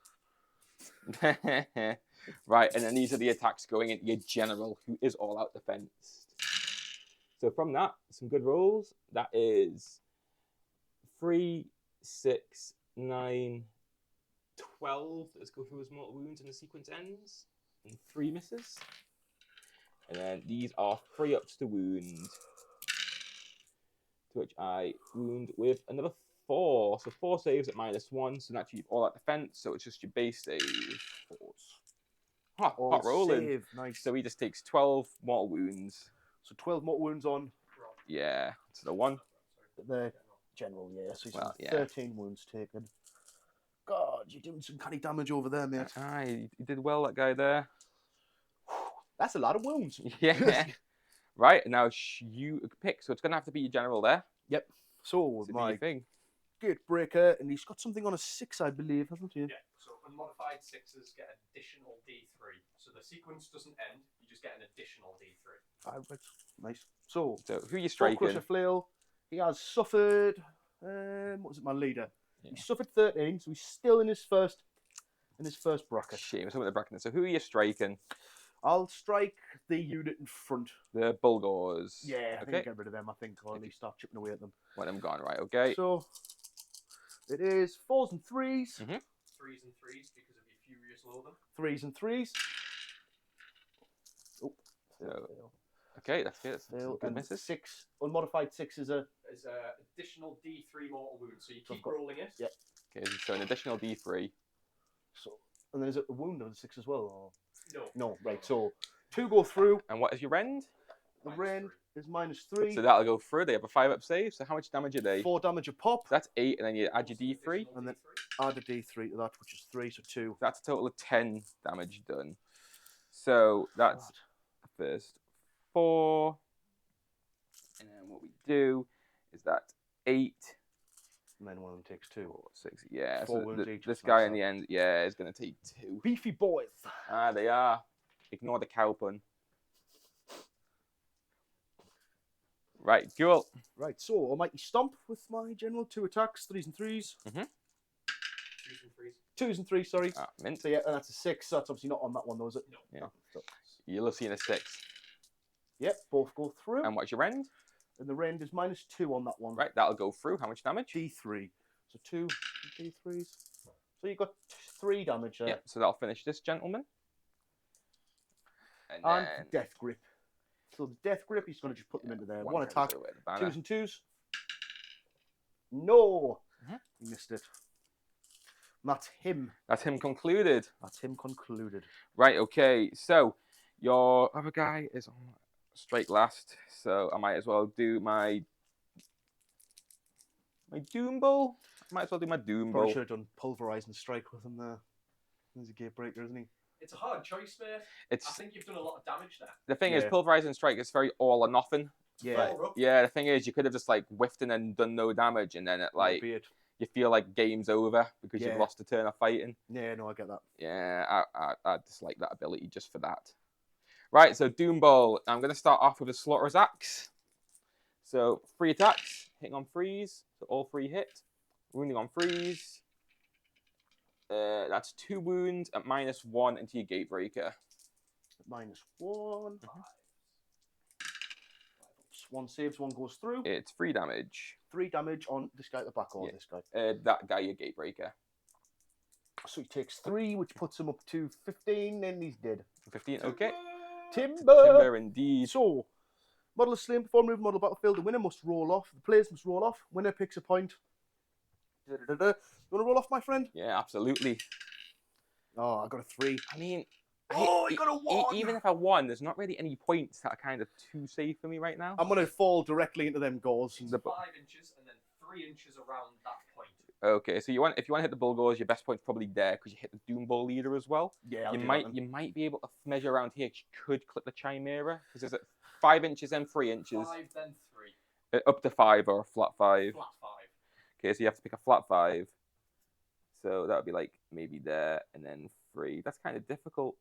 Right, and then these are the attacks going into your general, who is all out defense. So from that, some good rolls. That is 3, 6, 9, 12. Let's go through his mortal wounds and the sequence ends. And 3 misses. And then these are 3 ups to wound. To which I wound with another 4. So 4 saves at -1. So naturally you've all out defense. So it's just your base save. 4s. Hot rolling. Save. Nice. So he just takes 12 mortal wounds. So 12 mortal wounds on Yeah. So the 1. the general, yeah. So he's Well, yeah. 13 wounds taken. God, you're doing some canny damage over there, mate. Aye, he did well, that guy there. That's a lot of wounds. Yeah. Right, now you pick. So it's going to have to be your general there. Yep. So To be my your thing. gate breaker, and he's got something on a 6, I believe, hasn't he? Yeah, so unmodified 6s get additional D3. So the sequence doesn't end, you just get an additional D3. Right. Nice. So, So who are you Bone striking? Crusher Flail, he has suffered, what was it, my leader? Yeah. He suffered 13, so he's still in his first bracket. Shame, some of the bracket. So who are you striking? I'll strike the unit in front. The Bulgars. Yeah, I think Okay. get rid of them, I think, or at least start chipping away at them. Let them gone, right, okay. So, it is 4s and 3s. 3s. 3s and 3s because of your Furious Loathing. 3s and 3s. Oh, So, okay, that's good. That's some fail. good And misses. 6, unmodified 6 is a... There's an additional D3 mortal wound, so you So I've keep got- rolling it. Yep. Okay, so an additional D3. So, and then is it a wound on the 6 as well? Or? No. No, right, so 2 go through. And what is your rend? The Minus rend 3. is -3. So that'll go through. They have a 5-up save. So how much damage are they? 4 damage a pop. That's 8, and then you add your Also D3. additional And then- D3. Add a d3 to that, which is 3, so 2. That's a total of 10 damage done. So that's God. the first 4. And then what we do is that 8, And then one of them takes 2. 4, 6. Yeah, 4 so wounds each, this that's guy nice, in the end, yeah, is going to take 2. Beefy boys. Ah, they are. Ignore the cow pun. Right, cool. Right, so Almighty Stomp with my general. 2 attacks, 3s and 3s. 2s and 3s. 2s and 3s, sorry. Ah, mint. So yeah, and that's a 6. So that's obviously not on that one, though, is it? No. Yeah. So, You'll have seen a 6. yep, both go through. And what's your rend? And the rend is -2 on that one. Right, that'll go through. How much damage? D3. So 2 D3s. So you got 3 damage there. Yep, so that'll finish this gentleman. And And then... Death Grip. So the Death Grip, he's going to just put them into there. One goes attack, away, the banner. 2s and 2s. No! Mhm. He missed it. And that's him. That's him concluded. That's him concluded. Right, okay, so your other guy is on straight last, so I might as well do my Doom Bowl. I might as well do my Doom Probably Bowl. should have done Pulverize and Strike with him there. He's a gate breaker, isn't he? It's a hard choice, mate. I It's think you've done a lot of damage there. the thing is, Yeah. Pulverize and Strike is very all or nothing. Yeah. Four up. Yeah, the thing is, you could have just like whiffed and then done no damage, and then it like Albeit. you feel like game's over because Yeah. you've lost a turn of fighting. Yeah, no, I get that. Yeah, I dislike that ability just for that. Right, so Doom Bowl. I'm going to start off with a Slaughterer's Axe. So 3 attacks, hitting on 3s, so all 3 hit. Wounding on 3s. That's 2 wounds at -1 into your Gatebreaker. -1. 1 saves, 1 goes through. It's 3 damage. 3 damage on this guy at the back or Yeah. this guy. That guy, your Gatebreaker. So he takes 3, which puts him up to 15, and he's dead. 15, okay. Timber! Indeed. So, model is slain before moving model battlefield. The winner must roll off. The players must roll off. Winner picks a point. You want to roll off, my friend? Yeah, absolutely. Oh, I got a 3. I mean, Oh, you got a 1! even if I won, there's not really any points that are kind of too safe for me right now. I'm going to fall directly into them goals. It's 5 inches and then 3 inches around that point. Okay, so if you want to hit the Bulgars, your best point's probably there because you hit the Doom Ball leader as well. Yeah, you might be able to measure around here. You could clip the Chimera because there's 5 inches and 3 inches. 5 then 3. Up to 5 or a flat 5. Flat 5. Okay, so you have to pick a flat 5. So that would be like maybe there and then 3. That's kind of difficult.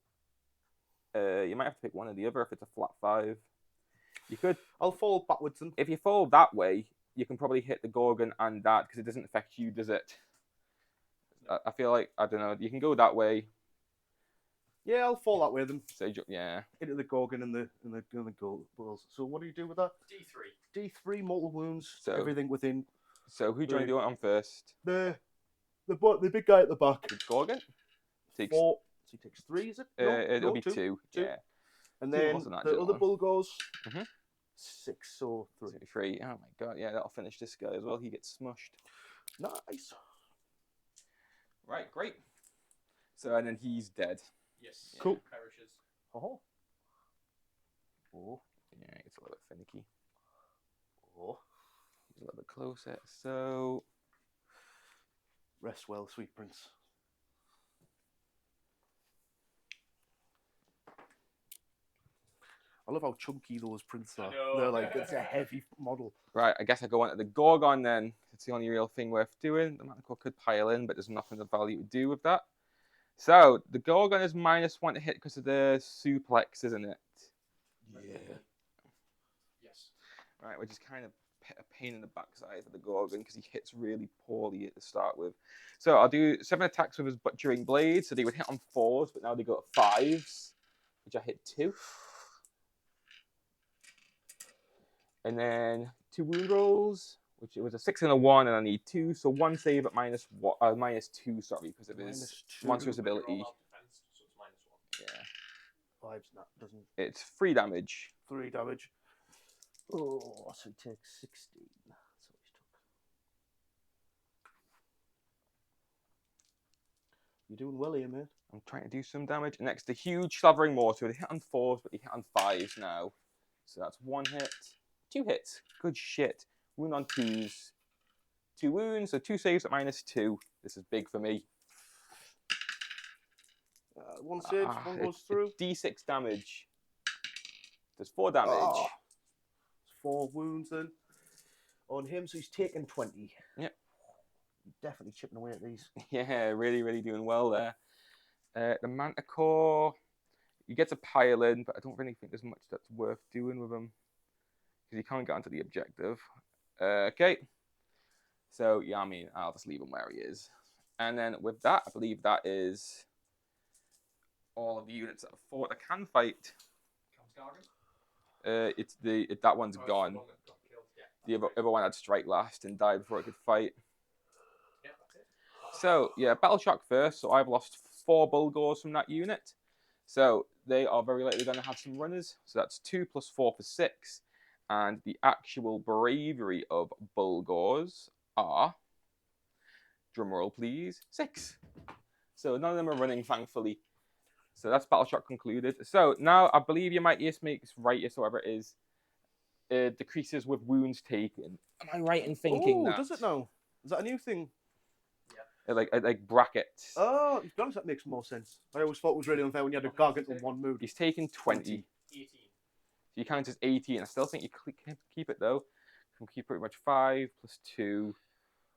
You might have to pick one or the other if it's a flat 5. You could. I'll fall backwards then. If you fall that way, you can probably hit the Gorgon and that because it doesn't affect you, does it? I feel like, I don't know, you can go that way. Yeah, I'll fall that way then. So yeah. Into the Gorgon and the goals. So what do you do with that? D3. D3 mortal wounds. So- everything within So who do you want to do it on first? the big guy at the back. The Gorgon? Takes, 4. So he takes 3, is it? No, it'll no, be 2. Yeah. And 2 then wasn't that the good other one. bull goes Mhm. 6 or 3. 3. Oh my god, yeah, that'll finish this guy as well. He gets smushed. Nice. Right, great. So, and then he's dead. Yes. Cool. Perishes. Oh. Oh. Yeah, it's a little bit finicky. Oh. He's a little bit closer. So, Rest well, sweet prince. I love how chunky those prints I are. know. They're like, it's a heavy model. right, I guess I go on to the Gorgon then. It's the only real thing worth doing. The Manticore could pile in, but there's nothing of value to do with that. So, the Gorgon is -1 to hit because of the suplex, isn't it? Yeah. Yes. Right, which is kind of a pain in the backside for the Gorgon because he hits really poorly at the start with. So I'll do 7 attacks with his butchering blade. So they would hit on 4s, but now they go to 5s, which I hit 2. And then 2 wound rolls, which it was a 6 and a 1, and I need 2. So 1 save at -2, sorry, because of his -2. monstrous But you're all ability. out defense, so it's -1. Yeah, 5's not, doesn't. it's 3 damage. 3 damage. Oh, so he takes 16. That's what he's took. You're doing well here, mate. I'm trying to do some damage. Next, the huge slavering mortar. They hit on 4s, but they hit on 5s now. So that's 1 hit. 2 hits. Good shit. Wound on 2s. 2 wounds, so 2 saves at -2. This is big for me. 1 saves, 1 goes through. It's D6 damage. There's 4 damage. Oh. 4 wounds then on him, so he's taken 20. Yep. Definitely chipping away at these. Yeah, really, really doing well there. The Manticore, you get to pile in, but I don't really think there's much that's worth doing with him because he can't get onto the objective. Okay. So, yeah, I mean, I'll just leave him where he is. And then with that, I believe that is all of the units that have fought that can fight. Comes That one's Gargan? gone. Oh, it's the one that got killed. Yeah, The that's other one had strike last and died before it could fight. Yeah, that's it. So, yeah, Battle Shock first. So I've lost 4 Bulgars from that unit. So they are very likely going to have some runners. So that's 2 + 4 for 6. And the actual bravery of Bulgars are, drumroll please, 6. So none of them are running, thankfully. So that's Battle Shock concluded. So now I believe your Mightiest makes Righteous, whatever it is, decreases with wounds taken. Am I right in thinking that? Does it now? Is that a new thing? Like brackets. Oh, to be honest, that makes more sense. I always thought it was really unfair when you had a Gargant on 1 move. He's taken 20. 18. So you count as 18. I still think you can keep it though. You can keep pretty much 5 + 2.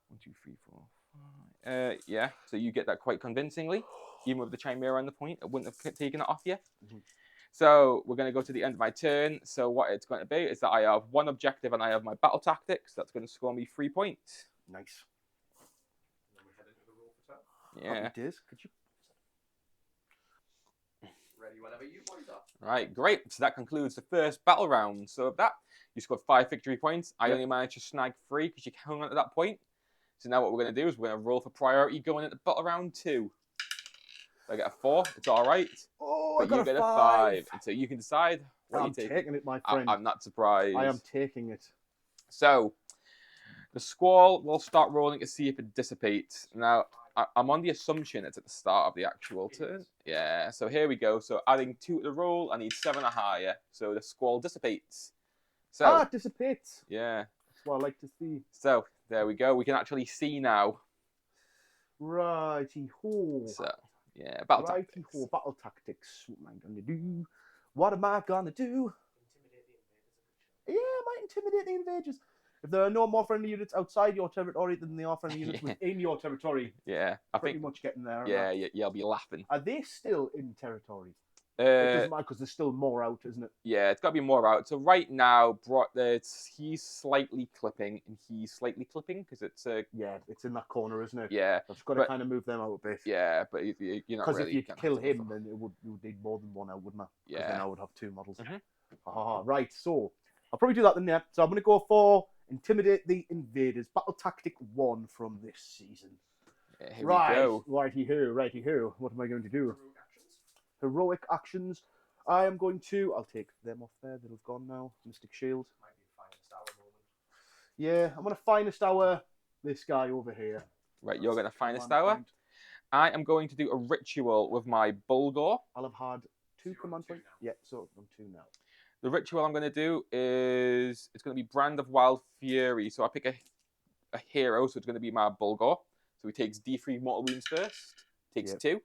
1, 2, 3, 4, 5. Yeah, so you get that quite convincingly. Even with the Chimera on the point, it wouldn't have taken it off you. Mhm. So we're going to go to the end of my turn. So what it's going to be is that I have one objective and I have my battle tactics. That's going to score me 3 points. Nice. And then we head into the roll for turn. Yeah. Happy days. Could you? Ready whenever you boys are. Right, great. So that concludes the first battle round. So of that, you scored 5 victory points. I only managed to snag 3 because you hung on at that point. So now what we're going to do is we're going to roll for priority going into battle round 2. If I get a 4, it's all right. Oh, But I got you a get 5. a 5. And so you can decide what I'm you take. taking it, my friend. I'm not surprised. I am taking it. So the squall will start rolling to see if it dissipates. Now, I'm on the assumption it's at the start of the actual turn. Yeah, so here we go. So adding 2 to the roll, I need 7 or higher. So the squall dissipates. So, it dissipates. yeah. That's what I like to see. So there we go. We can actually see now. Righty-ho. So, yeah, battle tactics. Righty-ho. Battle tactics. What am I going to do? What am I going to do? Intimidate the invaders of each other. Yeah, I might intimidate the invaders. If there are no more friendly units outside your territory than there are friendly units within your territory, Yeah, I pretty think. much getting there. Yeah, you'll be laughing. Are they still in territory? It doesn't matter because there's still more out, isn't it? Yeah, it's got to be more out. So right now, he's slightly clipping and he's slightly clipping because it's a Yeah, it's in that corner, isn't it? yeah. I've got to kind of move them out a bit. Yeah, but you're not Because really. if you gonna kill have to go him, for- then you would need more than one out, wouldn't I? Yeah. Then I would have 2 models. Mhm. Right, so I'll probably do that then, yeah. So I'm going to go for Intimidate the Invaders. Battle Tactic 1 from this season. Yeah, here we go. Righty-ho, righty-ho. What am I going to do? Heroic actions. Heroic actions. I am going to... I'll take them off there. They'll have gone now. Mystic Shield. Might be a finest hour moment. Yeah, I'm going to Finest Hour this guy over here. Right, you're going to finest Command hour. point. I am going to do a ritual with my Bulgor. I'll have had 2 You're on command 2 points. now. Yeah, so I'm 2 now. The ritual I'm going to do is it's going to be Brand of Wild Fury. So I pick a hero, so it's going to be my Bulgor. So he takes D3 mortal wounds first, takes Yep. 2,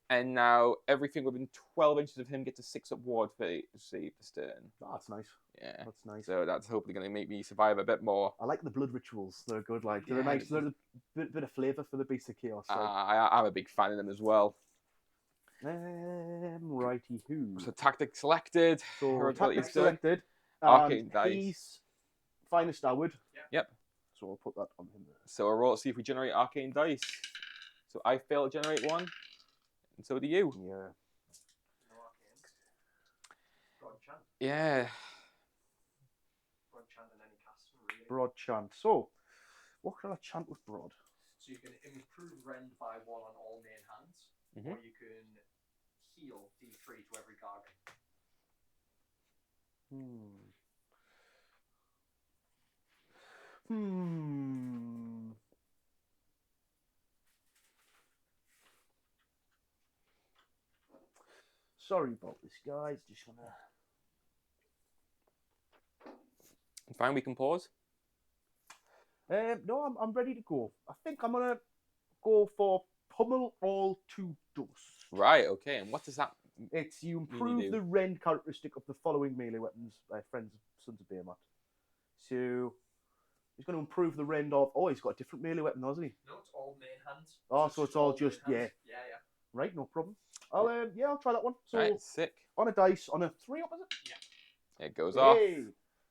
and now everything within 12 inches of him gets a 6-up ward for save the stern. Oh, that's nice. Yeah. That's nice. So that's hopefully going to make me survive a bit more. I like the blood rituals. They're good. Like they're Yeah, a nice. They're a bit of flavour for the beast of chaos. Like. I'm a big fan of them as well. Righty who. So tactic selected. So Heroic tactic abilities done. selected. Arcane dice. He's Finest Howard. Yep. So I'll put that on him there. So I roll to see if we generate arcane dice. So I fail to generate 1, and so do you. Yeah. No arcanes. Broad chant. Yeah. Broad chant and any cast. Really. Broad chant. So, what can I chant with broad? So you can improve rend by 1 on all main hands, Mhm. or you can heal D3 to every garden. Sorry about this, guys. Just wanna. Fine, we can pause. No, I'm ready to go. I think I'm gonna go for pummel all to dust. Right, okay. And what does that It's you do? improve the rend characteristic of the following melee weapons, friends of Sons of Behemat. So he's going to improve the rend of. Oh, he's got a different melee weapon, hasn't he? No, it's all main hands. Oh, so it's all just main hands. Yeah. right. No problem. I'll try that one. So Right, sick. on a dice, on a 3 up, is it? It goes off. Yay!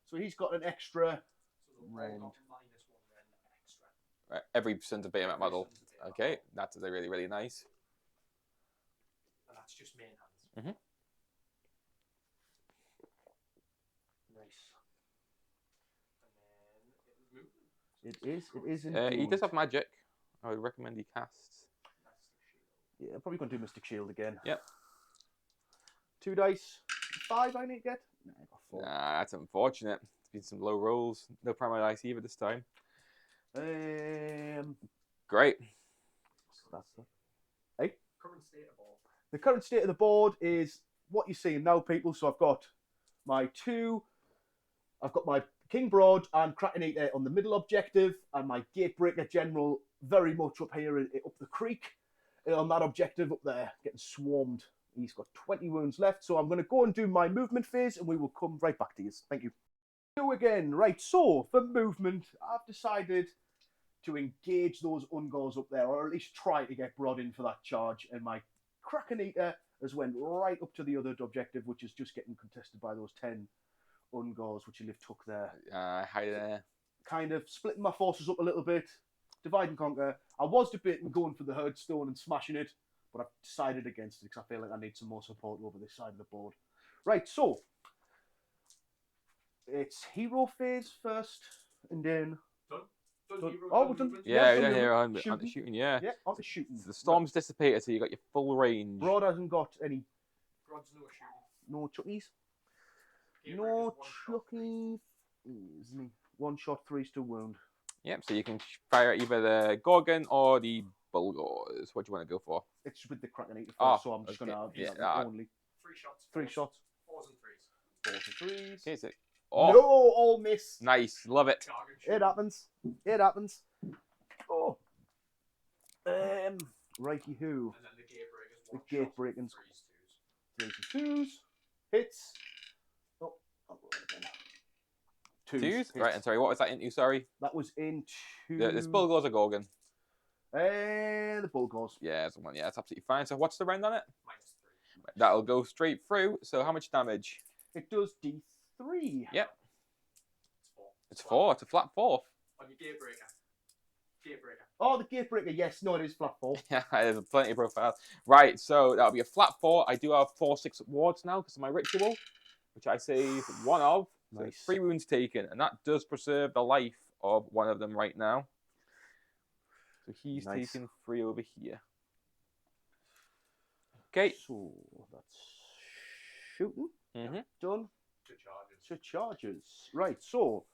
So he's got an extra. So the rend got -1 rend extra. Right, every Sons of Behemat model. Sons of Behemat Okay, model. that's really, really nice. And that's just main hands. Nice. And then it was movement. It is. It is He indeed. does have magic. I would recommend he casts. That's the shield. Yeah, I'm probably going to do Mystic Shield again. Yep. 2 dice. 5 I need to get. Nah, I got 4. Nah, that's unfortunate. It's been some low rolls. No primary dice either this time. Great. That's the Current state of all. The current state of the board is what you're seeing now, people. So I've got my 2. I've got my King Broad and Kraken Eater on the middle objective, and my Gatebreaker General very much up here, up the creek, on that objective up there, getting swarmed. He's got 20 wounds left, so I'm going to go and do my movement phase, and we will come right back to you. Thank you. Go again. Right, so for movement, I've decided to engage those Ungors up there, or at least try to get Broad in for that charge, and my Kraken Eater has went right up to the other objective, which is just getting contested by those 10 Ungors, which you took there. Hide there. Kind of splitting my forces up a little bit, divide and conquer. I was debating going for the Herdstone and smashing it, but I've decided against it because I feel like I need some more support over this side of the board. Right, so it's hero phase first, and then Done hero, oh, done we've done movement. Yeah, done we're here movement. on the shooting, yeah. Yeah, on the shooting. So the storm's dissipated, so you got your full range. Broad hasn't got any Brod's no shooting. no chuckies. Gatebreaker's No one shot, chuckies. One shot, 3s to wound. Yep, so you can fire either the Gorgon or the Bulgors. What do you want to go for? It's with the Kraken 8 Oh, so I'm just okay. going to Yeah, only 3 shots. 3 fours, shots. 4s and 3s. 4s and 3s. Okay, so, oh, No, all miss. nice, love it. Gargan It shooting. happens. It happens. Oh. Righty who? And then the Gatebreaker's The one shot. Gatebreaker's 3s, 2s. 3s and 2s. Hits. Oh, I'll go again. Twos. Twos? Right, Hits. and sorry, what was that into? Sorry? That was into This Bulgors or Gorgon? the Bulgors. Yeah, that's the one. Yeah, that's absolutely fine. So what's the round on it? -3. That'll go straight through. So how much damage? It does D3. Yep, It's 4. it's 4. It's a flat 4. On your Gatebreaker. Gatebreaker. Oh, the Gatebreaker. Yes, no, it is flat 4. Yeah, there's plenty of profiles. Right, so that'll be a flat 4. I do have 4/6 wards now because of my ritual, which I save 1 of. So Nice. 3 wounds taken, and that does preserve the life of one of them right now. So he's Nice. taking 3 over here. Okay. So that's shooting. Mm-hmm. Done. To charges. To charges. Right, so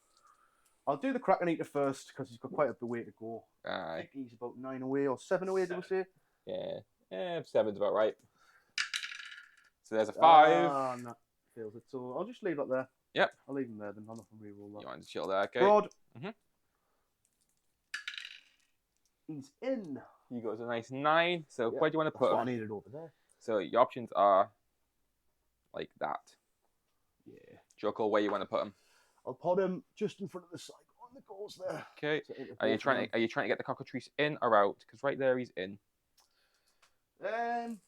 I'll do the Kraken Eater first because he's got quite a bit way to go. I Aye. think he's about 9 away or 7 away, did we say? Yeah. 7's about right. So there's a 5. Ah, that fails it. So I'll just leave it there. Yep. I'll leave him there then. I'll not re-roll You that. want to chill there, okay? Broad. Mhm. He's in. He goes a nice 9. So Yeah, where do you want to That's put what I him? needed over there. So your options are like that. Yeah. Jokel, where you want to put him? I'll put him just in front of the side on the goals there. Okay. So into Are you both trying to get the cockatrice in or out? Because right there he's in. of them.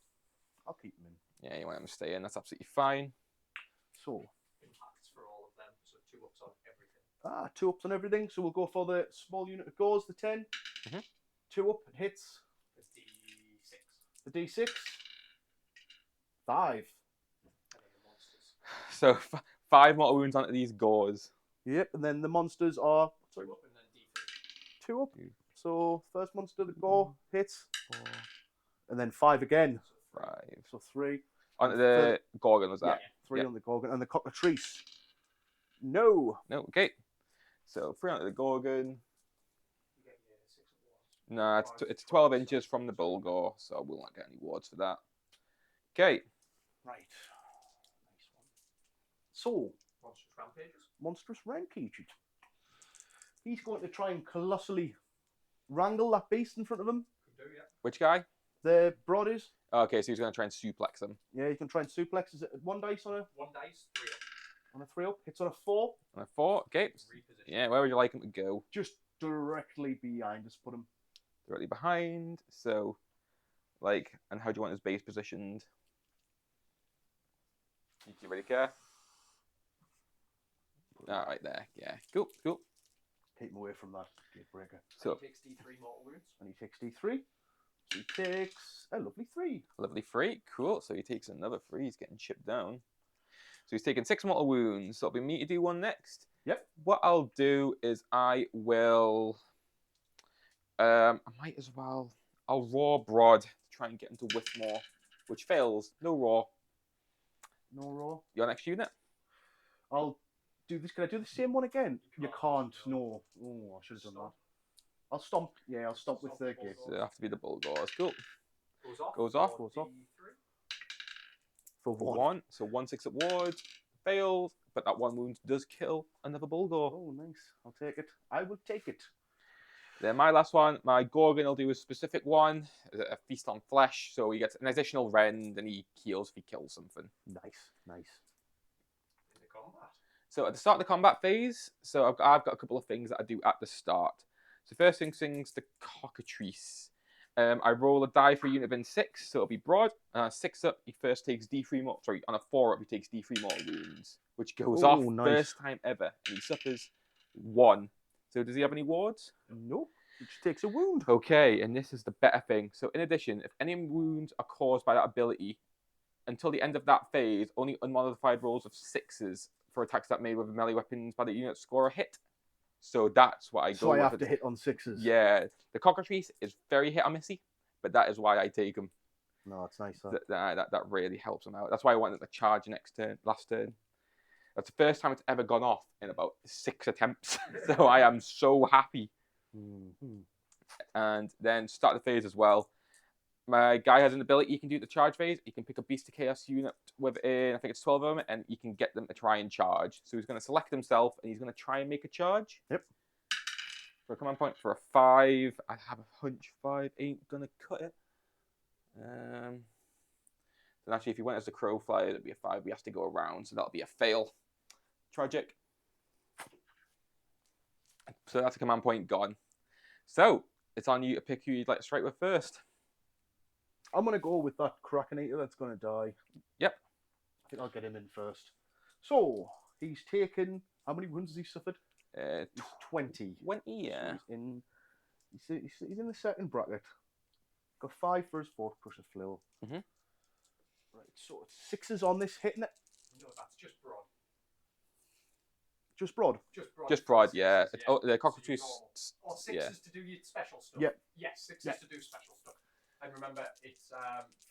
I'll keep him in. Yeah, you want him to stay in. That's absolutely fine. So, Impacts for all of them. So 2 ups on everything. 2 ups on everything. So we'll go for the small unit of goals, the 10. Mhm. 2 up hits. It's D6. The D6. 5. And then the monsters. So 5 mortal wounds onto these gores. Yep, and then the monsters are 2 up and then D3. 2 up. Two. So first monster, the gore hits. And then 5 again. So 5. So 3. Onto the Gorgon, was Yeah, that? 3 Yeah. on the Gorgon. And the cockatrice. No. No, okay. So 3 onto the Gorgon. You get your 6 of wards. No, it's 12 inches from the Bulgor, so we'll not get any wards for that. Okay. Right. Nice one. So, Monstrous rampages. monstrous rampage. He's going to try and colossally wrangle that beast in front of him. Could do, yeah. Which guy? The broad is. Okay, so he's going to try and suplex him. Yeah, you can try and suplex. Is it 1 dice 1 dice, 3 up. on a 3 up? Hits on a 4. On a 4. Okay. Reposition. Yeah, where would you like him to go? Just directly behind us. Put him. Directly behind. So, like, and how do you want his base positioned? Do you really care? Right there. Yeah. Cool. Cool. Keep him away from that Gatebreaker. So, He takes D3 mortal wounds. And he takes D3. So he takes a lovely 3. lovely 3. Cool. So he takes another 3. He's getting chipped down. So he's taking 6 mortal wounds. So it'll be me to do one next. Yep. What I'll do is I will. I might as well. I'll raw broad to try and get him to whiff more, which fails. No raw. No raw. Your next unit. I'll do this. Can I do the same one again? You You can't, can't. No. Oh, I should have done that. I'll stomp. Yeah, I'll stomp with the gate. So it'll have to be the Bulgors. Cool. Goes off. Goes off. Goes off. D3. For For 1. So 1/6 at wards. Fails. But that 1 wound does kill another Bulgor. Oh, nice. I'll take it. I will take it. Then my last one, my Gorgon will do a specific one, a feast on flesh. So he gets an additional rend and he heals if he kills something. Nice. Nice. In the combat. So at the start of the combat phase, so I've got a couple of things that I do at the start. So first thing's the cockatrice. I roll a die for a unit within 6, so it'll be broad. 6 up, he first takes D3 more. Sorry, on a 4 up, he takes D3 more wounds, which goes off Ooh, nice. first time ever, and he suffers 1. So does he have any wards? Nope. It just takes a wound. Okay, and this is the better thing. So in addition, if any wounds are caused by that ability, until the end of that phase, only unmodified rolls of 6s for attacks that made with melee weapons by the unit score a hit. So that's what I go So I with. have to hit on 6s. Yeah, the cockatrice is very hit or missy, but that is why I take him. No, it's nice. That really helps him out. That's why I wanted to charge last turn. That's the first time it's ever gone off in about 6 attempts. So I am so happy. Mm-hmm. And then start the phase as well. My guy has an ability he can do the charge phase. He can pick a Beast of Chaos unit within, I think it's 12 of them, and he can get them to try and charge. So he's going to select himself, and he's going to try and make a charge. Yep. For a command point for a 5. I have a hunch 5 ain't going to cut it. And actually, if he went as the crow flyer, it'd be a 5. He has to go around, so that'll be a fail. Tragic. So that's a command point gone. So it's on you to pick who you'd like to strike with first. I'm going to go with that Krakanator that's going to die. Yep. I think I'll get him in first. So, he's taken... How many wounds has he suffered? 20. 20, yeah. So he's in the second bracket. Got 5 for his fourth Crusher Flail. Mm-hmm. Right, so it's 6s on this hitting it. No, that's just broad. Just broad? Just broad, yeah. Oh, the cockatrice. Or 6s to do your special stuff. Yep. Yes, 6s to do special stuff. And remember, it's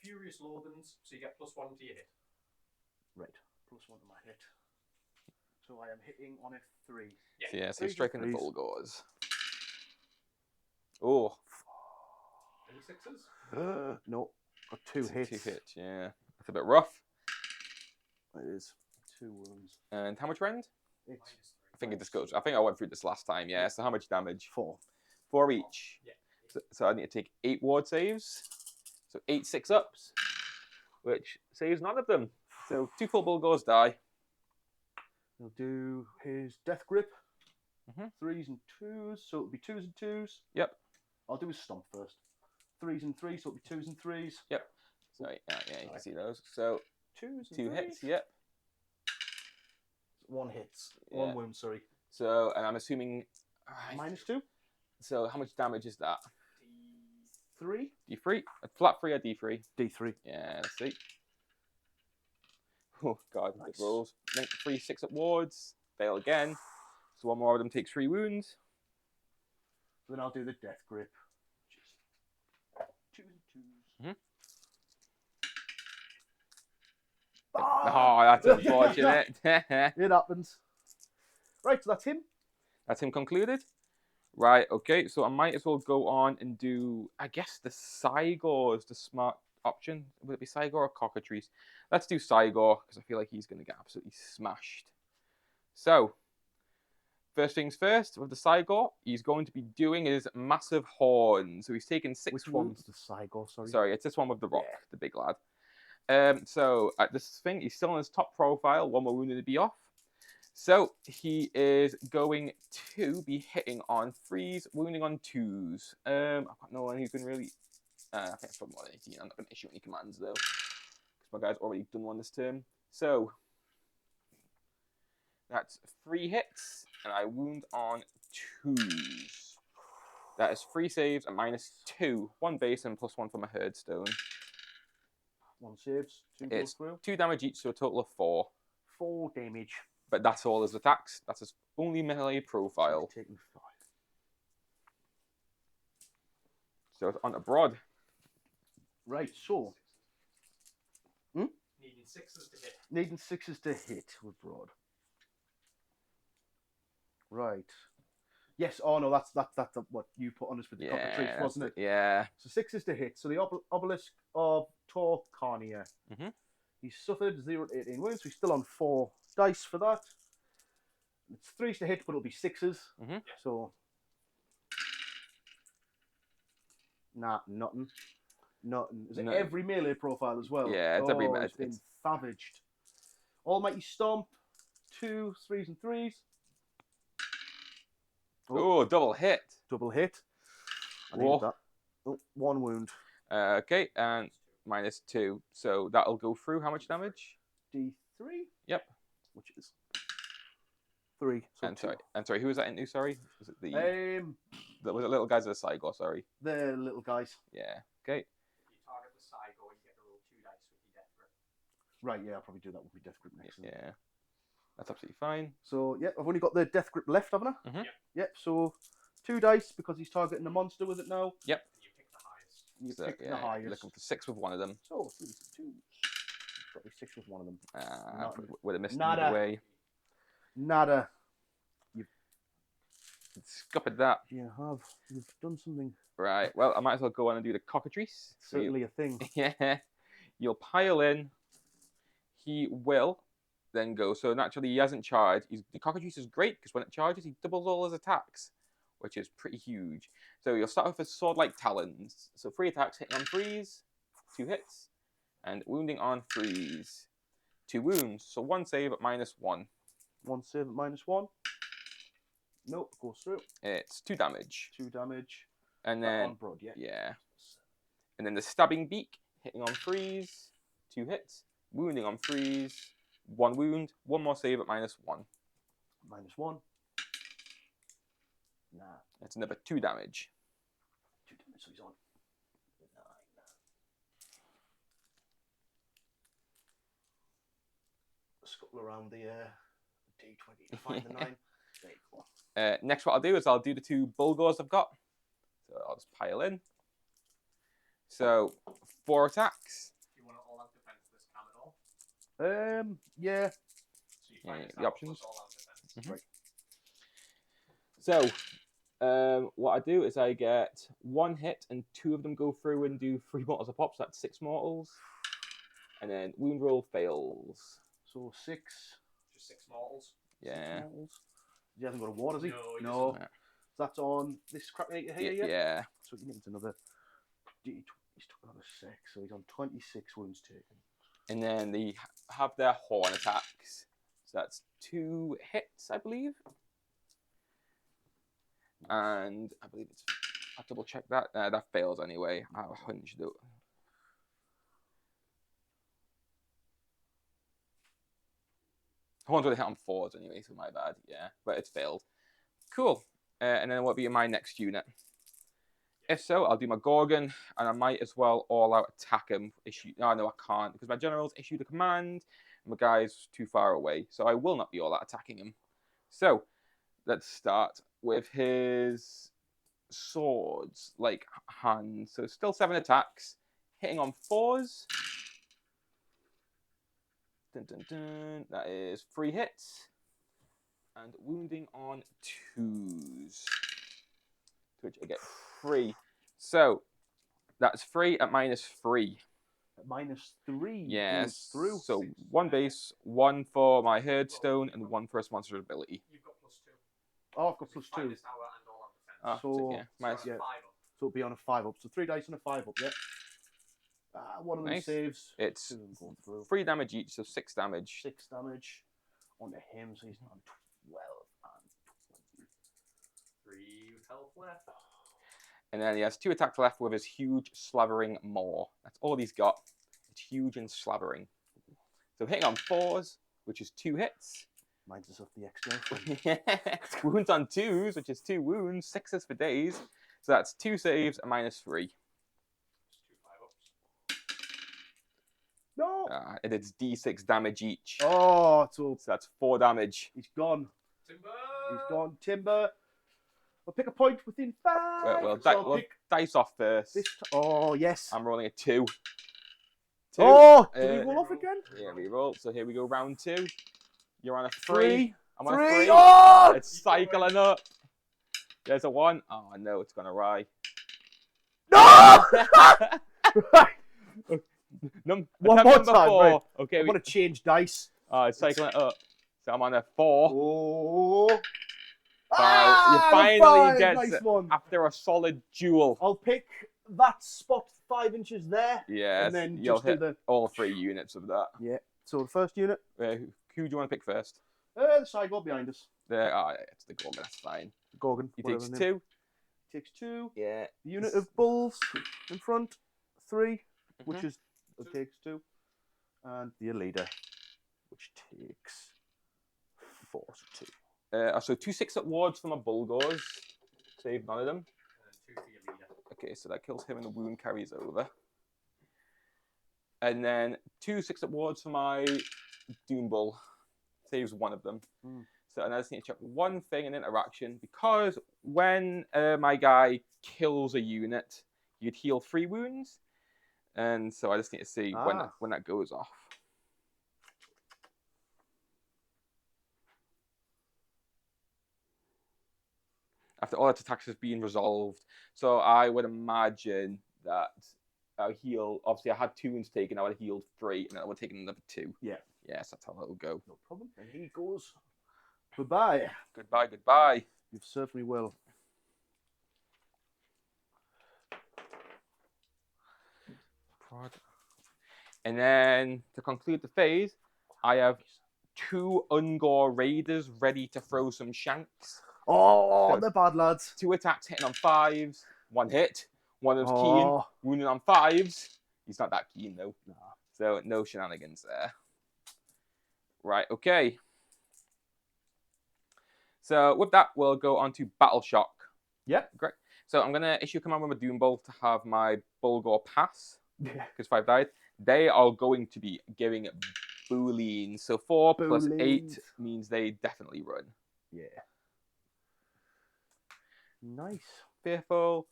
Furious Loathings, so you get +1 to your hit. Right, +1 to my hit. So I am hitting on a 3. Yeah, so you're striking the Bulgars. Oh. Any 6s? No, got 2 hits. 2 hits, yeah. That's a bit rough. It is 2 wounds. And how much rend? It's I think it just goes. I think I went through this last time, yeah. So how much damage? 4. 4 each. Yeah. So I need to take 8 ward saves. So 8 6-ups, which saves none of them. So 2 full Bulgars die. He'll do his Death Grip. Mm-hmm. 3s and 2s, so it'll be 2s and 2s. Yep. I'll do his Stomp first. 3s and 3s, so it'll be 2s and 3s. Yep. So yeah, you can see those. So 2s and 2 3s. hits, yep. 1 hits. Yeah. 1 wound, sorry. So, and I'm assuming... -2? So how much damage is that? 3? D3? A flat 3 or D3? D3. Yeah, let's see. Oh, God, Nice. good rolls. 3 6-up wards. Fail again. So 1 more of them takes 3 wounds. Then I'll do the Death Grip. Just 2s and 2s. Mhm. Ah! Oh, that's unfortunate. It happens. Right, so that's him. That's him concluded. Right, okay, so I might as well go on and do, I guess the Sigor is the smart option. Would it be Sigor or Cockatrice? Let's do Sigor, because I feel like he's going to get absolutely smashed. So, first things first, with the Sigor, he's going to be doing his massive horn. So he's taking 6 Which wounds. one's the Sigor, sorry? Sorry, it's this one with the rock, Yeah. the big lad. So at this thing, he's still in his top profile, 1 more wounded to be off. So he is going to be hitting on 3s, wounding on 2s. I've got no one who can really... I think it's probably more than 18. I'm not going to issue any commands though, because my guy's already done one this turn. So that's 3 hits, and I wound on 2s. That is 3 saves and -2. 1 base and +1 for my Herdstone. 1 saves, 2 goes It's through. 2 damage each, so a total of 4. 4 damage. But that's all his attacks. That's his only melee profile. Taking 5. So it's on to Broad. Right, so Needing 6s to hit. needing 6s to hit with Broad. Right. Yes. Oh no, that's what you put on us with the Cockatrice, wasn't it? Yeah. So 6s to hit. So the obelisk of Torcarnia. Mhm. He suffered 0 to 18 wounds. So he's still on 4 dice for that. It's 3s to hit, but it'll be 6s. Mhm. So nothing. Nothing. Is it No. every melee profile as well? Yeah, it's every It's been savaged. Almighty Stomp, 2 3s and 3s. Oh, double hit. Double hit. I Whoa. needed that. Oh, 1 wound. Okay, and -2. So that'll go through how much damage? D3. Yep. Which is 3. So And 2. sorry, who was that into? Sorry, was it was it little guys at the side? Or sorry. They're little guys. Yeah. Okay. If you target the side or you get to roll 2 dice with your death grip. Right, yeah, I'll probably do that with my death grip next. Yeah. That's absolutely fine. So, yeah, I've only got the death grip left, haven't I? Mhm. Yep, so 2 dice because he's targeting the monster with it now. Yep. And you pick the highest. You So, pick the yeah, highest. you're looking for 6 with one of them. So, 3, 2. Got me 6 with one of them. Nothing. Would have missed Nada. either way. Nada. Scuppered that. You have. You've done something. Right. Well, I might as well go on and do the cockatrice. So Certainly a thing. yeah. You'll pile in. He will then go. So naturally, he hasn't charged. The cockatrice is great because when it charges, he doubles all his attacks, which is pretty huge. So you'll start off with sword-like talons. So 3 attacks, hitting on freeze, 2 hits, and wounding on freeze, 2 wounds. So 1 save at -1. 1 save at -1. Nope, goes through. It's 2 damage. 2 damage. And On then, broad, yeah. yeah. And then the stabbing beak, hitting on freeze, 2 hits, wounding on freeze, 1 wound, 1 more save at -1. -1. Nah. That's another 2 damage. 2 damage, so he's on 9. Scuttle around the D20 to find the 9. There you go. Next, what I'll do is I'll do the 2 Bulgars I've got. So I'll just pile in. So 4 attacks. If you want to all out defense this cam at all. Yeah. So you find Yeah, this the out options. plus all out defense. Right. So what I do is I get 1 hit and 2 of them go through and do 3 mortals a pop. So that's 6 mortals. And then wound roll fails. So 6. Just 6 mortals. Yeah. 6 mortals. He hasn't got a ward, has he? No, he No. doesn't. So that's on this cracking here, yeah? Yeah. So he needs another D20. He's took another 6, so he's on 26 wounds taken. And then they have their horn attacks. So that's 2 hits, I believe. And I believe it's. I'll double check that. That fails anyway. I have a hunch though. Horns would have hit on 4s anyway, so my bad. Yeah, but it's failed. Cool. And then what'll be my next unit? If so, I'll do my Gorgon, and I might as well all-out attack him. No, I can't, because my general's issued a command, and my guy's too far away, so I will not be all-out attacking him. So, let's start with his swords, like hand. So still 7 attacks, hitting on 4s. Dun, dun, dun. That is 3 hits, and wounding on 2s, to which I get 3. So that's 3 at -3. At -3. Yes. Through. So 1 base, 1 for my Herdstone, and 1 for a sponsored ability. You've got +2. Oh, I've got Because +2. this tower and all out defense. Ah, So- yeah, So minus, that's yeah. 5 up. So it'll be on a 5 up. So 3 dice and a 5 up, yeah. One of them Nice. saves. It's 2 of them go through. 3 damage each, so 6 damage. 6 damage onto him, so he's on 12 and 20. 3 health left. And then he has 2 attacks left with his huge slavering maw. That's all he's got. It's huge and slavering. So hitting on 4s, which is 2 hits. Reminds us of the ex-girlfriend. Wounds on 2s, which is 2 wounds. 6s for days. So that's 2 saves and -3. Just 2 5-ups. No! And it's d6 damage each. Oh, so So that's 4 damage. he's gone. Timber! He's gone. Timber. I'll pick a point within 5. Well, So I'll well, pick dice off first. this. Oh, yes. I'm rolling a 2. 2. Oh, did he Uh, roll off again? Yeah, reroll. So here we go, round 2. You're on a 3. 3. I'm on a 3. 3. Oh! It's cycling up. There's a 1. Oh no, it's gonna rye. No! One One more time, 4. right. Okay, I want to change dice. it's cycling it up. So I'm on a 4. Oh. You the finally 5. get Nice it. one. After a solid duel. I'll pick that spot 5 inches there. Yes, And then you'll just do hit the. all 3 units of that. Yeah. So the first unit. Who do you want to pick first? The side go behind us. It's the Gorgon, that's fine. Gorgon. He whatever takes his name. 2. takes 2. Yeah. The unit of bulls in front, 3, Mhm. which is takes 2, and the leader, which takes 4 to 2. So 2 6-up wards for my Bulgars. Save none of them. And 2 for your leader. Okay, so that kills him and the wound carries over. And then 2 6-up wards for my Doom Bull. Saves one of them. So and I just need to check one thing in interaction, because when my guy kills a unit, you'd heal 3 wounds. And so I just need to see when that goes off. After all its attacks has been resolved. So I would imagine that I'll heal. Obviously, I had 2 wounds taken. I would have healed 3, and then I would have taken another 2. Yeah. Yes, that's how that will go. No problem. And he goes, goodbye. Goodbye, goodbye. You've served me well. And then to conclude the phase, I have 2 Ungor Raiders ready to throw some shanks. Oh, So they're bad lads. 2 attacks hitting on 5s, 1 hit. One of them's keen, wounded on 5s. He's not that keen though. Nah. So no shenanigans there. Right, okay. So with that, we'll go on to Battle Shock. Yep. Great. So I'm going to issue a command with my Doom Bolt to have my Bulgor pass. Yeah. Because 5 died. They are going to be giving Booleans. So 4 plus 8 means they definitely run. Yeah. Nice. Fearful.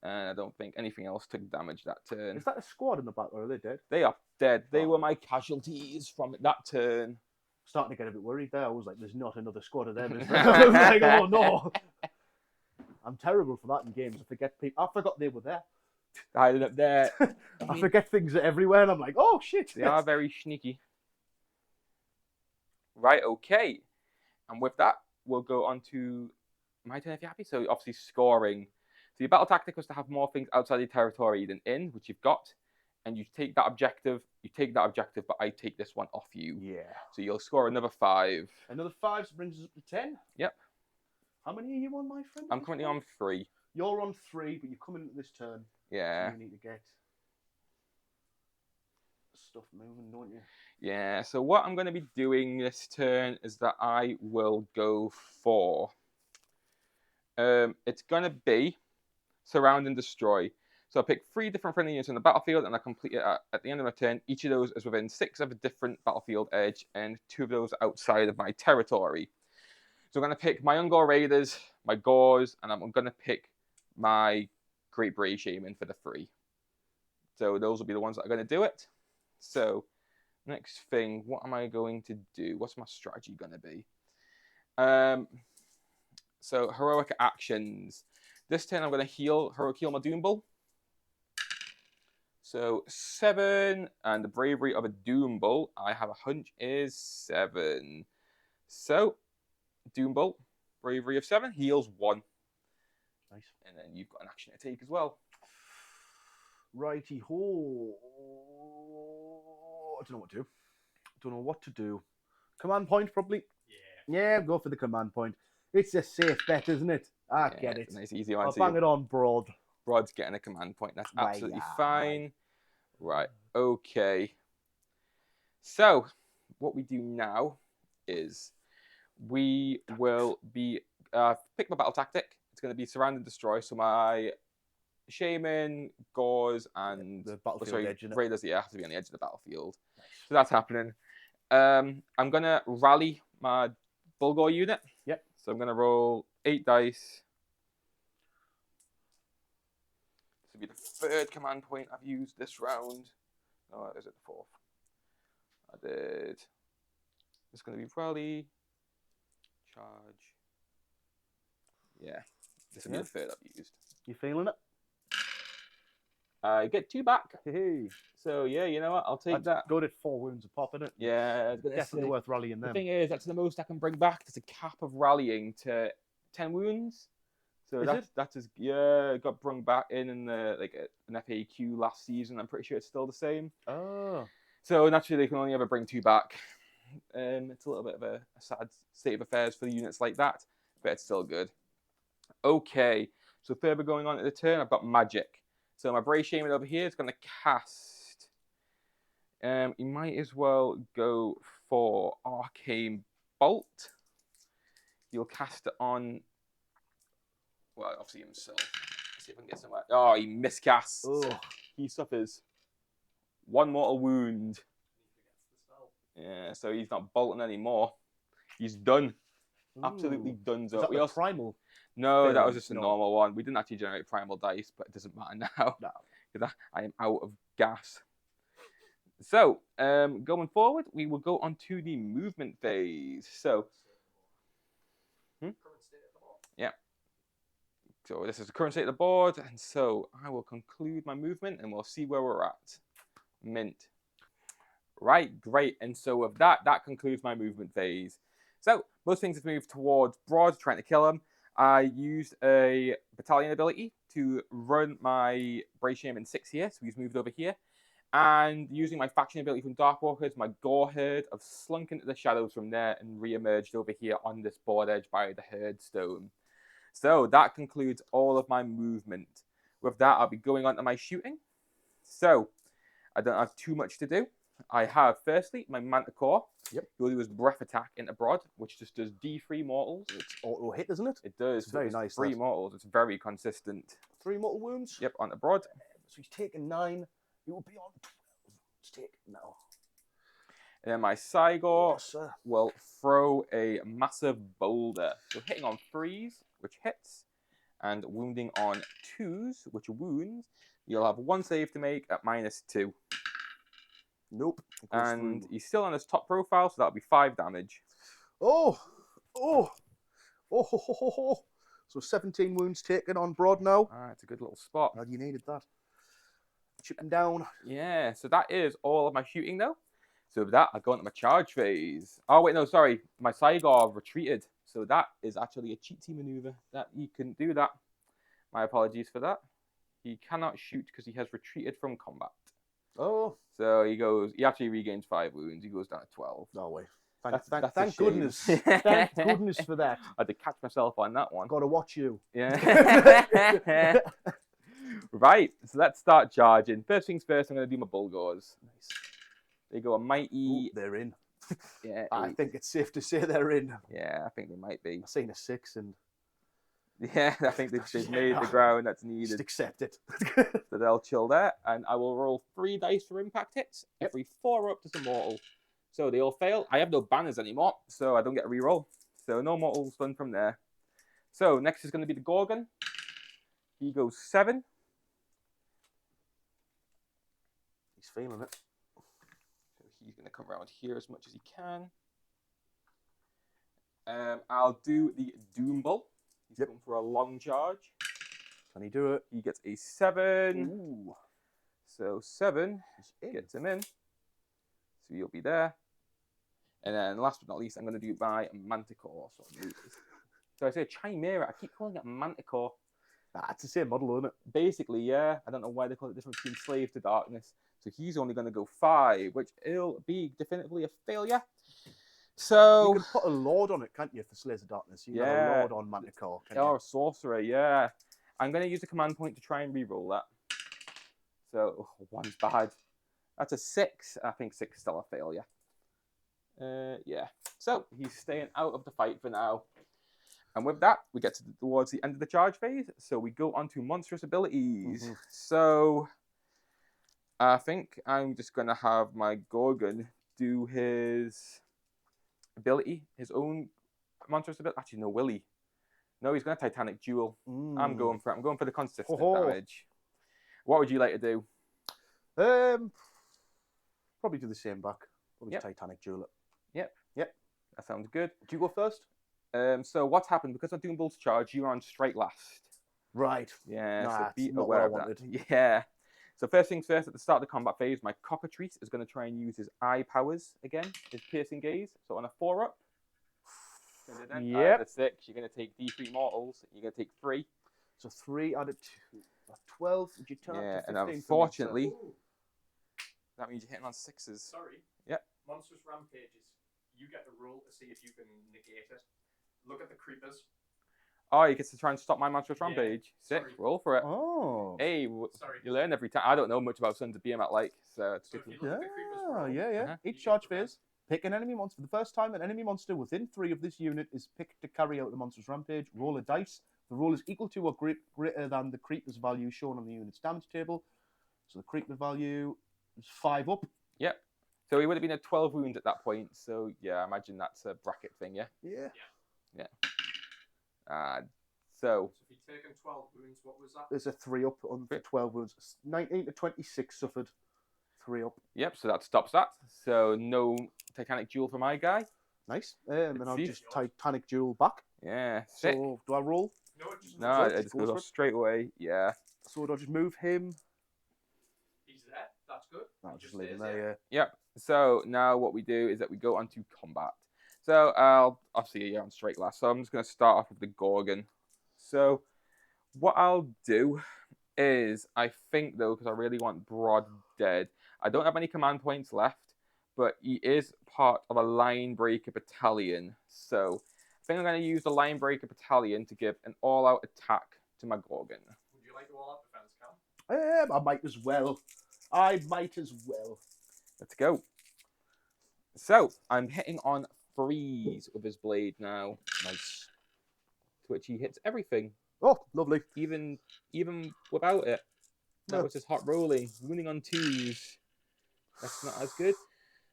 And I don't think anything else took damage that turn. Is that a squad in the back, or are they dead? They are dead. They were my casualties from that turn. Starting to get a bit worried there. I was like, there's not another squad of them, is there? I was like, oh no. I'm terrible for that in games. I forget people. I forgot they were there. I ended up there. I forget things everywhere, and I'm like, oh shit. They are very sneaky. Right, okay. And with that, we'll go on to my turn if you're happy. So obviously scoring. So your battle tactic was to have more things outside your territory than in, which you've got. And you take that objective, but I take this one off you. Yeah. So you'll score another 5. Another 5 brings us up to 10. Yep. How many are you on, my friend? I'm currently on 3. You're on 3, but you're coming into this turn. Yeah. So you need to get stuff moving, don't you? Yeah, so what I'm going to be doing this turn is that I will go for... it's going to be Surround and Destroy. So I pick 3 different friendly units on the battlefield, and I complete it at the end of my turn. Each of those is within 6 of a different battlefield edge, and 2 of those outside of my territory. So I'm going to pick my Ungor Raiders, my Gors, and I'm going to pick my Great Brave Shaman for the 3. So those will be the ones that are going to do it. So next thing, what am I going to do? What's my strategy going to be? So heroic actions. This turn I'm going to heroic heal my Doom Bull. So 7, and the bravery of a Doom Bull, I have a hunch, is 7. So Doom Bull, bravery of 7, heals 1. Nice. And then you've got an action to take as well. Righty ho. I don't know what to do. Don't know what to do. Command point, probably. Yeah, go for the command point. It's a safe bet, isn't it? I get it. Nice, easy one. I'll bang it on Broad. Broad's getting a command point. That's absolutely fine. Right. Okay. So, what we do now is we will be pick my battle tactic. It's going to be Surround and Destroy. So my Shaman, Gors, and the battlefield edge, Raiders, have to be on the edge of the battlefield. Nice. So that's happening. I'm going to rally my Bulgor unit. Yep. So I'm going to roll 8 dice. This will be the 3rd command point I've used this round. Oh, is it the 4th? I did. It's going to be rally, charge. Yeah, this will be the 3rd I've used. You feeling it? I get 2 back. Hey. So yeah, you know what? I'll take that. Good at 4 wounds a pop, isn't it? Yeah, definitely worth rallying them. The thing is, that's the most I can bring back. There's a cap of rallying to 10 wounds. So that is got brung back in the an FAQ last season. I'm pretty sure it's still the same. Oh. So naturally, they can only ever bring 2 back. It's a little bit of a sad state of affairs for the units like that, but it's still good. Okay, So further going on at the turn, I've got magic. So my Brave Shaman over here is going to cast. He might as well go for Arcane Bolt. He'll cast it on. Well, obviously himself. Let's see if I can get somewhere. Oh, he miscasts. Oh. He suffers 1 mortal wound. He forgets the spell. Yeah, so he's not bolting anymore. He's done. Ooh. Absolutely done. Is that the primal? No, that was thing? just a No. normal one. We didn't actually generate primal dice, but it doesn't matter now. No. Because I am out of gas. So, going forward, we will go on to the movement phase. So, Current state of the board. yeah. So this is the current state of the board, and so I will conclude my movement, and we'll see where we're at. Mint. Right, great. And so with that, that concludes my movement phase. So most things have moved towards Broad, trying to kill him. I used a battalion ability to run my Brave Shaman 6 here, so he's moved over here. And using my faction ability from Darkwalkers, my Gore Herd, I've slunk into the shadows from there and re-emerged over here on this board edge by the Herd Stone. So that concludes all of my movement. With that, I'll be going on to my shooting. So I don't have too much to do. I have, firstly, my Manticore. Yep. He'll do his breath attack into Broad, which just does D3 mortals. It's auto hit, isn't it? It does. It's very it's nice, 3 that. mortals. It's very consistent. 3 mortal wounds. Yep, onto Broad. So he's taken 9. He will be on 12. Let's take it now. And then my Sigor Yes, sir. will throw a massive boulder. So hitting on 3s, which hits, and wounding on 2s, which wounds. You'll have 1 save to make at -2. Nope. And he's still on his top profile, so that'll be 5 damage. Oh! Oh! Oh! Ho, ho, ho, ho. So 17 wounds taken on Broad now. Ah, it's a good little spot. Glad you needed that. Chip him down. Yeah, so that is all of my shooting, though. So with that, I go into my charge phase. Oh, wait, no, sorry. My Sigor retreated. So that is actually a cheaty maneuver. That you can do that. My apologies for that. He cannot shoot because he has retreated from combat. Oh. So he actually regains 5 wounds. He goes down to 12. No way. That's a Thank shame. goodness. Thank goodness for that. I had to catch myself on that one. Got to watch you. Yeah. Right, so let's start charging. First things first, I'm going to do my Bulgors. Nice. They go a mighty... Ooh, they're in. Yeah, I 8. think it's safe to say they're in. Yeah, I think they might be. I've seen a 6 and Yeah, I think they've made the ground that's needed. just accept it. So they'll chill there, and I will roll 3 dice for impact hits. Every 4 up to mortal. So they all fail. I have no banners anymore, so I don't get a reroll. So no mortals done from there. So next is going to be the Gorgon. He goes 7. He's feeling it. So he's going to come around here as much as he can. I'll do the Doom Bull. He's going for a long charge. Can he do it? He gets a 7. Ooh. So 7 He's in. gets him in. So he'll be there. And then last but not least, I'm going to do my Manticore. So I say Chimera. I keep calling it Manticore. Ah, it's the same model, isn't it? Basically, yeah. I don't know why they call it different between Slave to Darkness. So he's only going to go 5, which will be definitively a failure. So you can put a Lord on it, can't you, for Slaves of Darkness? You can have a Lord on Manticore, can't or you? a Sorcerer, yeah. I'm going to use a command point to try and re-roll that. So 1's bad. That's a 6. I think 6 is still a failure. Yeah. So he's staying out of the fight for now. And with that, we get towards the end of the charge phase. So we go on to monstrous abilities. Mm-hmm. So I think I'm just going to have my Gorgon do his ability, his own monstrous ability. Actually, no, will he? No, he's going to Titanic Duel. I'm going for it. I'm going for the consistent damage. What would you like to do? Probably do the same back. Probably Titanic Duel. Yep. That sounds good. Do you go first? So what's happened? Because of Doom Bull's charge, you're on straight last. Right. Yeah, Nah, so be it's not aware what I of that. wanted. Yeah. So first things first, at the start of the combat phase, my Cockatrice is going to try and use his eye powers again, his piercing gaze. So on a 4 up, Yep. a 6, you're going to take D3 mortals. You're going to take 3. So 3 out of 2. 12. Would you turn Yeah, up to 15 and for me, unfortunately, sir? that means you're hitting on 6s. Sorry. Yep. Monstrous Rampages. You get to roll to see if you can negate it. Look at the creepers. Oh, he gets to try and stop my monstrous Yeah, rampage. Sick. sorry. Roll for it. Oh. Hey, Sorry. you learn every time. I don't know much about Sons of Behemat, like, so it's So good. if you look at the creepers Yeah, roll, yeah. Uh-huh. you Each get charge prevent. phase, pick an enemy monster. For the first time, an enemy monster within 3 of this unit is picked to carry out the monster's rampage. Roll a dice. The roll is equal to or greater than the creeper's value shown on the unit's damage table. So the creeper value is 5 up. Yep. So he would have been at 12 wounds at that point. So yeah, I imagine that's a bracket thing, yeah? Yeah. So So if you'd taken 12 wounds, what was that? There's a 3 up on the 12 wounds. 19 to 26 suffered. 3 up. yep, so that stops that. So no Titanic Jewel for my guy. Nice. And then I'll see. just Titanic Jewel back. Yeah, sick. So do I roll? No, it just No, it it just goes off straight away. Yeah. So do I just move him? He's there. That's good. No, He I'll just just leave him stays there, yeah. Yep. So now what we do is that we go on to combat. So I'll obviously you're on straight last. So I'm just going to start off with the Gorgon. So what I'll do is I think though, because I really want Broad dead, I don't have any command points left, but he is part of a line breaker battalion. So I think I'm going to use the line breaker battalion to give an all-out attack to my Gorgon. Would you like to all-out defense, Cam? I might as well. I might as well. Let's go. So I'm hitting on freeze with his blade now. Nice. To which he hits everything, Oh, lovely. even without it. That Yeah. was just hot rolling, wounding on 2s. That's not as good.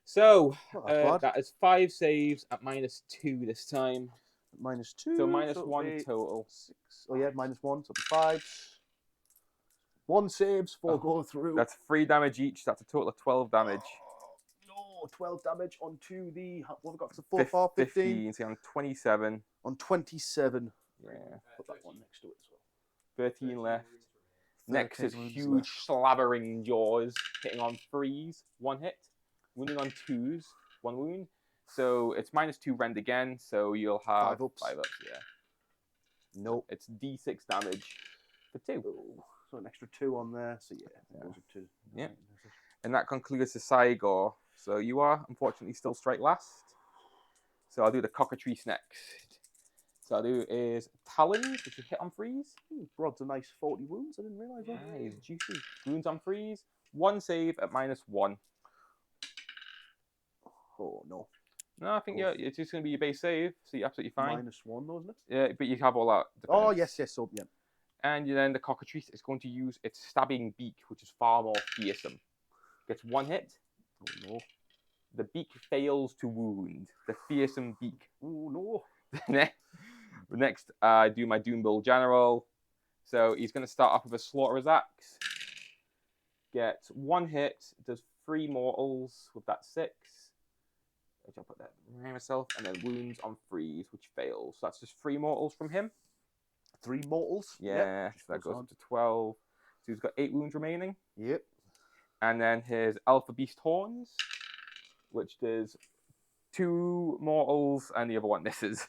So Not that bad. that is 5 saves at -2 this time. -2. So minus it'll 1 be total. 6. Oh yeah, -1. So it'll be 5. 1 saves, 4 go through. That's 3 damage each. That's a total of 12 damage. No, 12 damage onto the. What have we got? So 4, 4, 15. So I'm 27. On 27. Yeah. Put that one next to it as well. 13 left. Next 13 is wounds huge left. slabbering jaws, hitting on 3s, 1 hit, wounding on 2s, 1 wound. So it's -2 rend again, so you'll have 5 ups. 5 ups, yeah. Nope. It's D6 damage for 2. Oh, so an extra 2 on there. So yeah, those are 2. Yeah. And that concludes the Sigor. So you are unfortunately still straight last. So I'll do the cockatrice next. So I'll do is Talons, which is hit on freeze. Brod's a nice 40 wounds. I didn't realise that. Nice, juicy. Wounds on freeze. 1 save at -1. Oh no. No, I think it's just going to be your base save, so you're absolutely fine. -1 though, isn't it? Yeah, but you have all that. Oh defense. yes. So yeah. And then the cockatrice is going to use its stabbing beak, which is far more fearsome. Gets 1 hit. Oh no. The beak fails to wound. The fearsome beak. Oh no. Next, I do my Doom Bull General. So he's going to start off with a Slaughterer's Axe. Gets 1 hit. Does 3 mortals with that 6. Which I'll put that behind myself. And then wounds on freeze, which fails. So that's just 3 mortals from him. 3 mortals. Yeah, so that goes up to 12. So he's got 8 wounds remaining. Yep. And then his Alpha Beast Horns, which does 2 mortals, and the other one misses.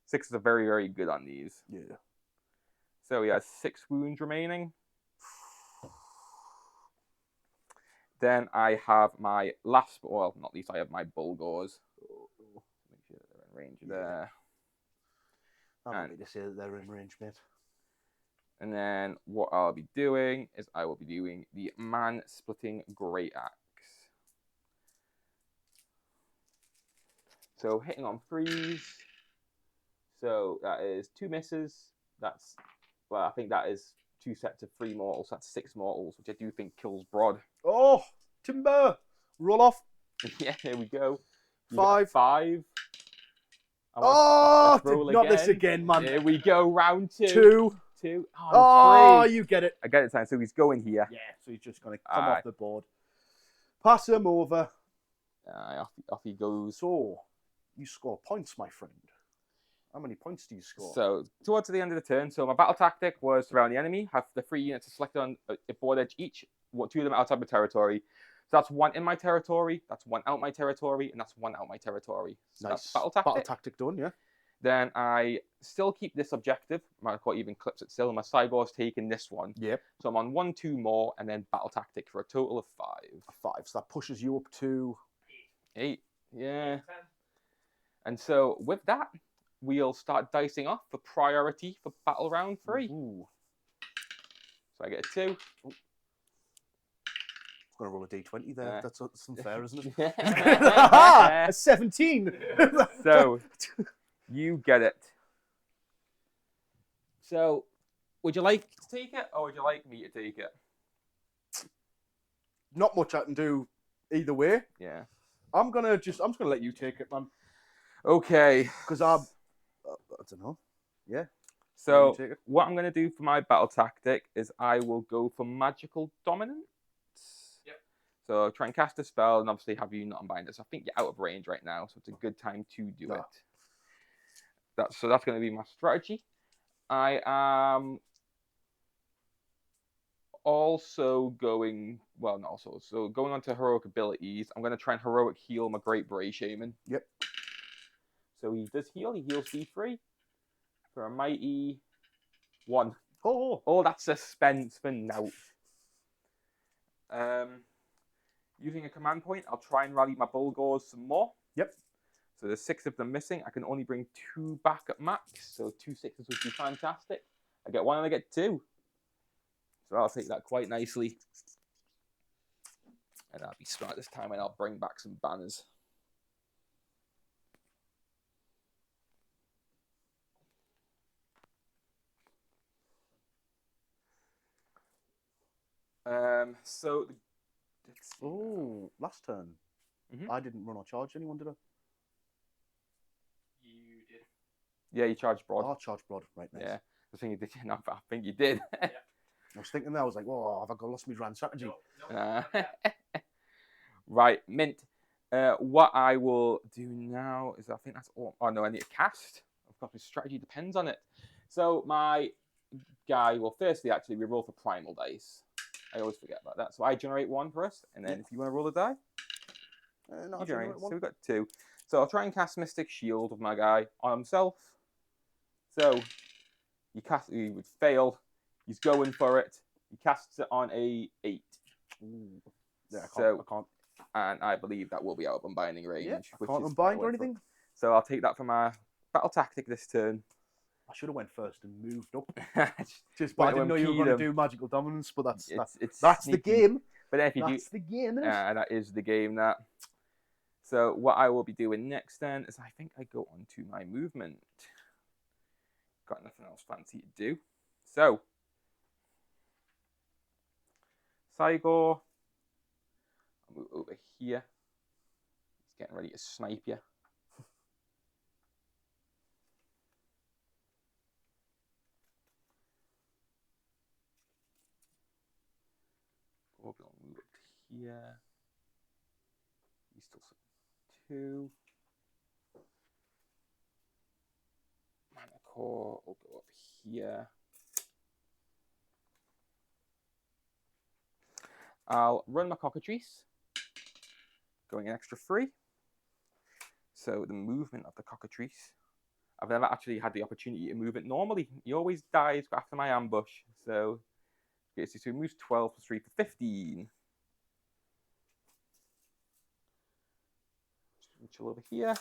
6 are very, very good on these. Yeah. So he has 6 wounds remaining. Then I have my last, well, not least, I have my Bulgors. Make sure that they're in range there. I'm happy to say that they're in range, mate. And then what I'll be doing is I will be doing the Man-Splitting Great Axe. So hitting on freeze. So that is 2 misses. That's, well, I think that is 2 sets of 3 mortals. That's 6 mortals, which I do think kills Broad. Oh, timber! Roll off. Yeah, here we go. You 5. got 5. Oh, Let's roll not this again, man. Here we go, round 2. 2. 2. Oh, 3. you get it. I get it, time. So he's going here. Yeah, so he's just going to come Aye. off the board. Pass him over. Off he goes. So, you score points, my friend. How many points do you score? So, towards the end of the turn, so my battle tactic was surround the enemy, have the 3 units selected on a board edge each, 2 of them outside my territory. So that's 1 in my territory, that's 1 out my territory, and that's 1 out my territory. So nice. That's battle tactic. Battle tactic done, yeah. Then I still keep this objective. My quite even clips it still. My Cyborg's taking this one. Yep. So I'm on 1, 2 more, and then battle tactic for a total of 5. 5. So that pushes you up to 8. Yeah. 10. And so with that, we'll start dicing off for priority for battle round 3. Ooh. So I get a 2. I'm going to roll a d20 there. That's unfair, isn't it? Yeah. A 17. So you get it. So would you like to take it, or would you like me to take it? Not much I can do either way. Yeah. I'm just gonna let you take it, man. Okay. Because I don't know. Yeah. So take it. what I'm going to do for my battle tactic is I will go for magical dominance. Yep. So try and cast a spell and obviously have you not unbind it. So I think you're out of range right now, so it's a good time to do it. So that's going to be my strategy. I am also going, well, not also, so going on to heroic abilities, I'm going to try and heroic heal my Great Bray Shaman. Yep. So he does heal, he heals D3 for a mighty 1. Oh, that's suspense for now. Using a command point, I'll try and rally my Bulgors some more. Yep. So there's 6 of them missing. I can only bring 2 back at max, so 2 6s would be fantastic. I get 1 and I get 2. So I'll take that quite nicely. And I'll be smart this time and I'll bring back some banners. So last turn. Mhm. I didn't run or charge anyone, did I? You did. Yeah, you charged broad. Oh, charge broad, right? Nice. Yeah, I think you did. No, I think you did. I was thinking that. I was like, "Whoa, have I lost my grand strategy?" No. Right, Mint. What I will do now is I think that's all. Oh no, I need to cast. Of course, my strategy depends on it. So my guy will firstly actually we roll for primal dice. I always forget about that. So I generate 1 for us, and then if you want to roll a die, No, you I generate. generate 1. So we've got 2. So I'll try and cast Mystic Shield with my guy on himself. So he would fail. He's going for it. He casts it on a 8. Ooh. Yeah, I can't. And I believe that will be out of unbinding range. Yeah, I which can't is unbind or anything. So I'll take that from my battle tactic this turn. I should have went first and moved up. Just But I didn't know you were going to do magical dominance. But that's the sneaky. game. But then if you That's the game. that is the game. That. So what I will be doing next then is I think I go on to my movement. Got nothing else fancy to do. So Sigor, I'll move over here. He's getting ready to snipe you. We'll move up to here. He's still 2. Mana core will go up here. I'll run my cockatrice, going an extra 3. So the movement of the cockatrice, I've never actually had the opportunity to move it normally. He always dies after my ambush. So he moves 12 plus 3 for 15. Just chill over here.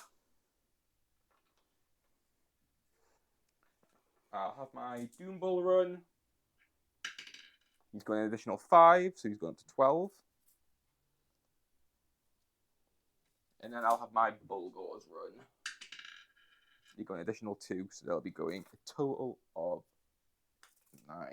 I'll have my Doom Bull run. He's going an additional 5, so he's going to 12. And then I'll have my Bulgors run. You're going an additional 2, so they'll be going a total of 9.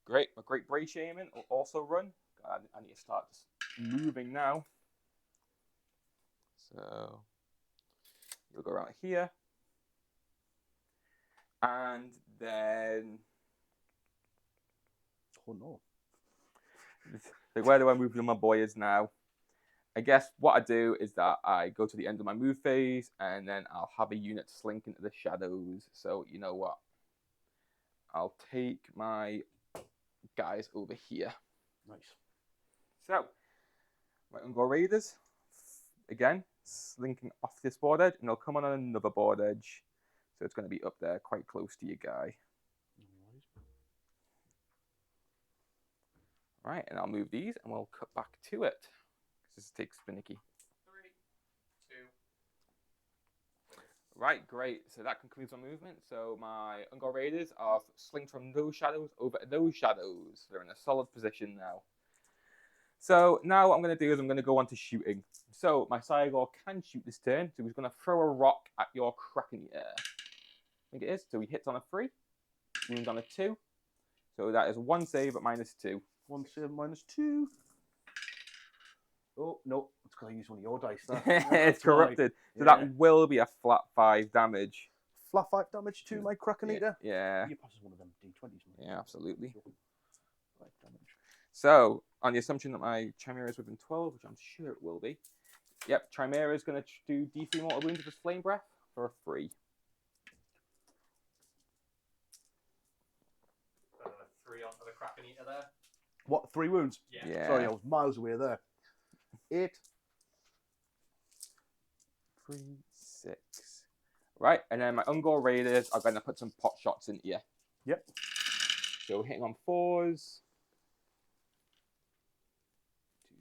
Great, my Great Bray Shaman will also run. I need to start moving now. So you'll go around here. And then... Oh no. Like, where do I move my boys now? I guess what I do is that I go to the end of my move phase and then I'll have a unit slink into the shadows. So you know what? I'll take my guys over here. Nice. So, my Ungor Raiders, again, slinking off this board edge, and they'll come on another board edge. So it's going to be up there, quite close to your guy. Right, and I'll move these and we'll cut back to it. This takes finicky. 3, 2. Right, great. So that concludes my movement. So my Ungol Raiders are slinked from those shadows over to those shadows. They're in a solid position now. So now what I'm going to do is I'm going to go on to shooting. So my Cygor can shoot this turn. So he's going to throw a rock at your Kraken Eater. I think it is. So he hits on a 3, wounds on a 2. So that is 1 save at -2. 1 save -2. Oh, no. It's because I used one of your dice there. It's That's why. corrupted. So Yeah. that will be a flat 5 damage. Flat 5 damage to my Kraken Eater. Yeah. You pass one of them D20s. Man. Yeah, absolutely. 5 damage. So, on the assumption that my Chimera is within 12, which I'm sure it will be. Yep, Chimera is going to do D3 mortal wounds with his Flame Breath for a 3. 3 onto the Kraken Eater there. What, 3 wounds? Yeah. Sorry, I was miles away there. 8. 3, 6. Right, and then my Ungol Raiders are going to put some pot shots into you. Yep. So, hitting on 4s. 2,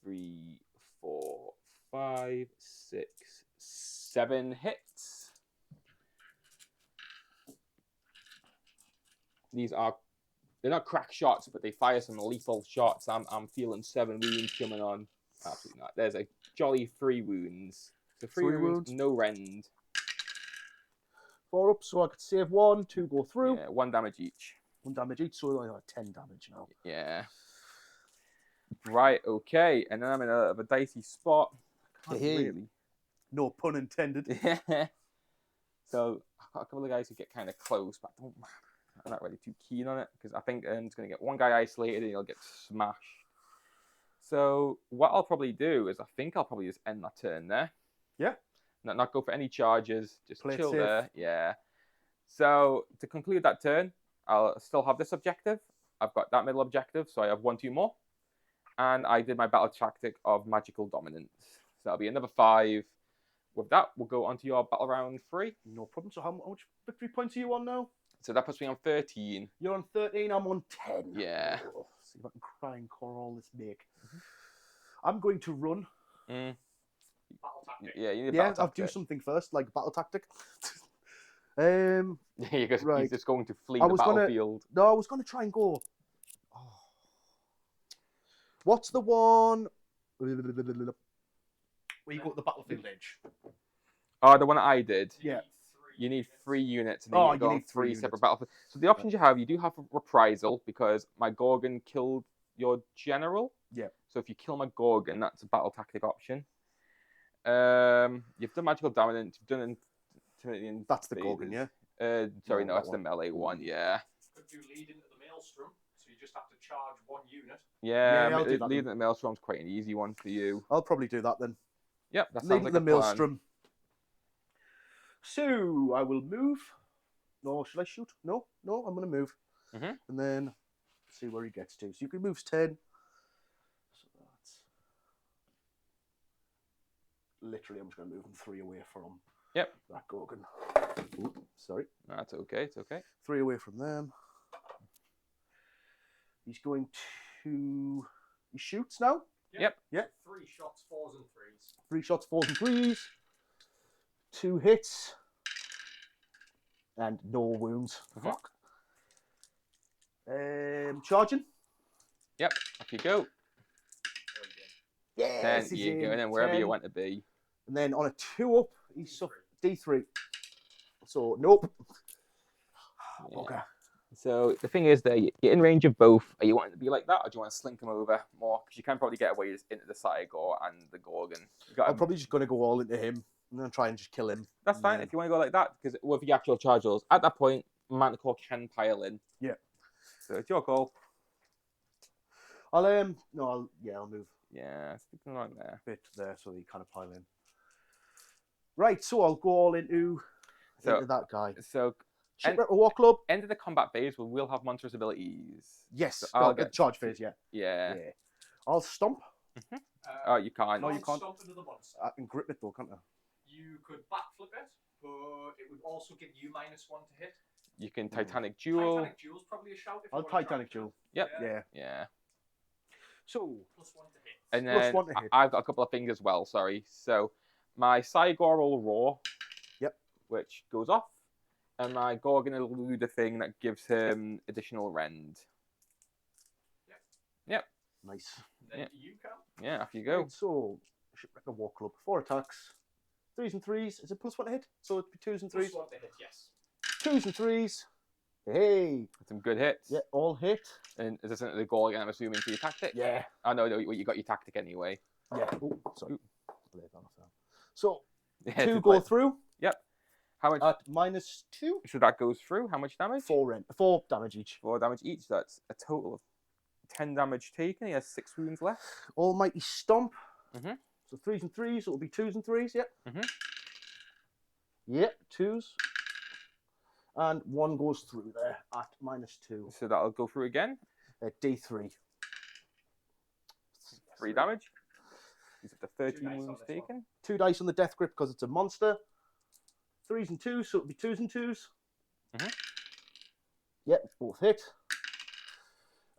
3, 4, 5, 6, 7 hits. These are, they're not crack shots, but they fire some lethal shots. I'm feeling 7 wounds coming on. Absolutely not. There's a jolly 3 wounds. So 3 wounds, no rend. 4 up, so I could save 1, 2 go through. Yeah, 1 damage each. 1 damage each, so I got 10 damage now. Yeah. Right, okay. And then I'm in a dicey spot. Can't really. No pun intended. Yeah. So I've got a couple of guys who get kind of close, but I'm not really too keen on it because I think it's going to get one guy isolated and he'll get smashed. So what I'll probably do is I think I'll probably just end my turn there. Yeah. Not go for any charges. Just Play it chill safe. there. Yeah. So to conclude that turn, I'll still have this objective. I've got that middle objective, so I have 1, 2 more. And I did my battle tactic of magical dominance. So that'll be another 5. With that, we'll go on to your battle round 3. No problem. So how much victory points are you on now? So that puts me on 13. You're on 13, I'm on 10. Yeah. Oh, see if I can cry and call all this make. I'm going to run. Mm. Battle tactic. Yeah, you need a Yeah, battle I'll do tactic. something first, like battle tactic. You're Right. just going to flee I the was gonna- battlefield. No, I was going to try and go. Oh. What's the one where you go to the battlefield edge? Oh, the one that I did. Yeah. You need 3 units. And Oh, then you go on need 3 3 separate units. battlefields. So the options you have reprisal because my Gorgon killed your general. Yeah. So if you kill my Gorgon, that's a battle tactic option. You've done magical dominance. You've done intimidating. That's the Gorgon, yeah? Sorry, No, no, that that's one. the melee one. Yeah. Could do lead into the maelstrom, so you just have to charge 1 unit. Yeah, Yeah, I'll do that leading then. the Maelstrom's quite an easy one for you. I'll probably do that then. Yep, that sounds Leading like the a plan. maelstrom. So I will move. No, should I shoot? No, I'm going to move. Mhm. And then see where he gets to. So you can move 10. So that's literally, I'm just going to move him 3 away from Yep. that Gorgon. Ooh, sorry. That's okay. It's okay. 3 away from them. He's going to. He shoots now. Yep. Yep. 3 shots, 4s and 3s. 3 shots, 4s and 3s. 2 hits. And no wounds. Mhm. Fuck. Charging. Yep. Off you go. Yes, 10. he's You go in. in wherever 10. you want to be. And then on a 2 up, he's D3. So, nope. Yeah. Okay. So the thing is, that you're in range of both. Are you wanting to be like that, or do you want to slink them over more? Because you can probably get away into the Cygor and the Gorgon. I'm probably just going to go all into him and then try and just kill him. That's fine Yeah. if you want to go like that. Because with the actual charge rolls, at that point, Manticore can pile in. Yeah. So it's your call. I'll move Yeah, stick them right there. a bit there so they kind of pile in. Right, so I'll go all into that guy. So Shipwreck War Club. end of the combat phase, we will have monstrous abilities. Yes, So I'll the get charge phase, yeah. Yeah. I'll stomp. Oh, you can't. No, you can't. Stomp into the monster. I can grip it though, can't I? You could backflip it, but it would also give you -1 to hit. You can Titanic Duel. Titanic Duel's probably a shout. If you I'll want to try Titanic to do Duel. it. Yep. Yeah. Yeah. So, +1 to hit. And Plus then 1 to hit. I've got a couple of things as well, sorry. So my Sigmar will roar. Yep. Which goes off. And my Gorgon will do the thing that gives him additional rend. Yep. Nice. Then Yeah. you can. Yeah, off you go. Right, so, Shipwreck of War Club. 4 attacks. 3s and 3s. Is it +1 to hit? So it'd be 2s and 3s. +1 to hit, yes. 2s and 3s. Hey. Some good hits. Yeah, all hit. And is this the Gorgon, I'm assuming, for your tactic? Yeah. I know, you got your tactic anyway. Yeah. Oh, sorry. Ooh. Blade on off there. So, Yeah, 2 it's go like- through Yep. How much? at -2. So that goes through. How much damage? 4 damage each. 4 damage each. That's a total of 10 damage taken. He has 6 wounds left. Almighty Stomp. Mhm. So 3s and 3s. It'll be 2s and 3s. Yep. Mhm. Yep. 2s. And 1 goes through there at -2. So that'll go through again. D3. 3 damage. He's up to 13 dice on wounds this one. taken. 2 dice on the death grip because it's a monster. 3s and 2s, so it'll be 2s and 2s. Mhm. Yep, both hit.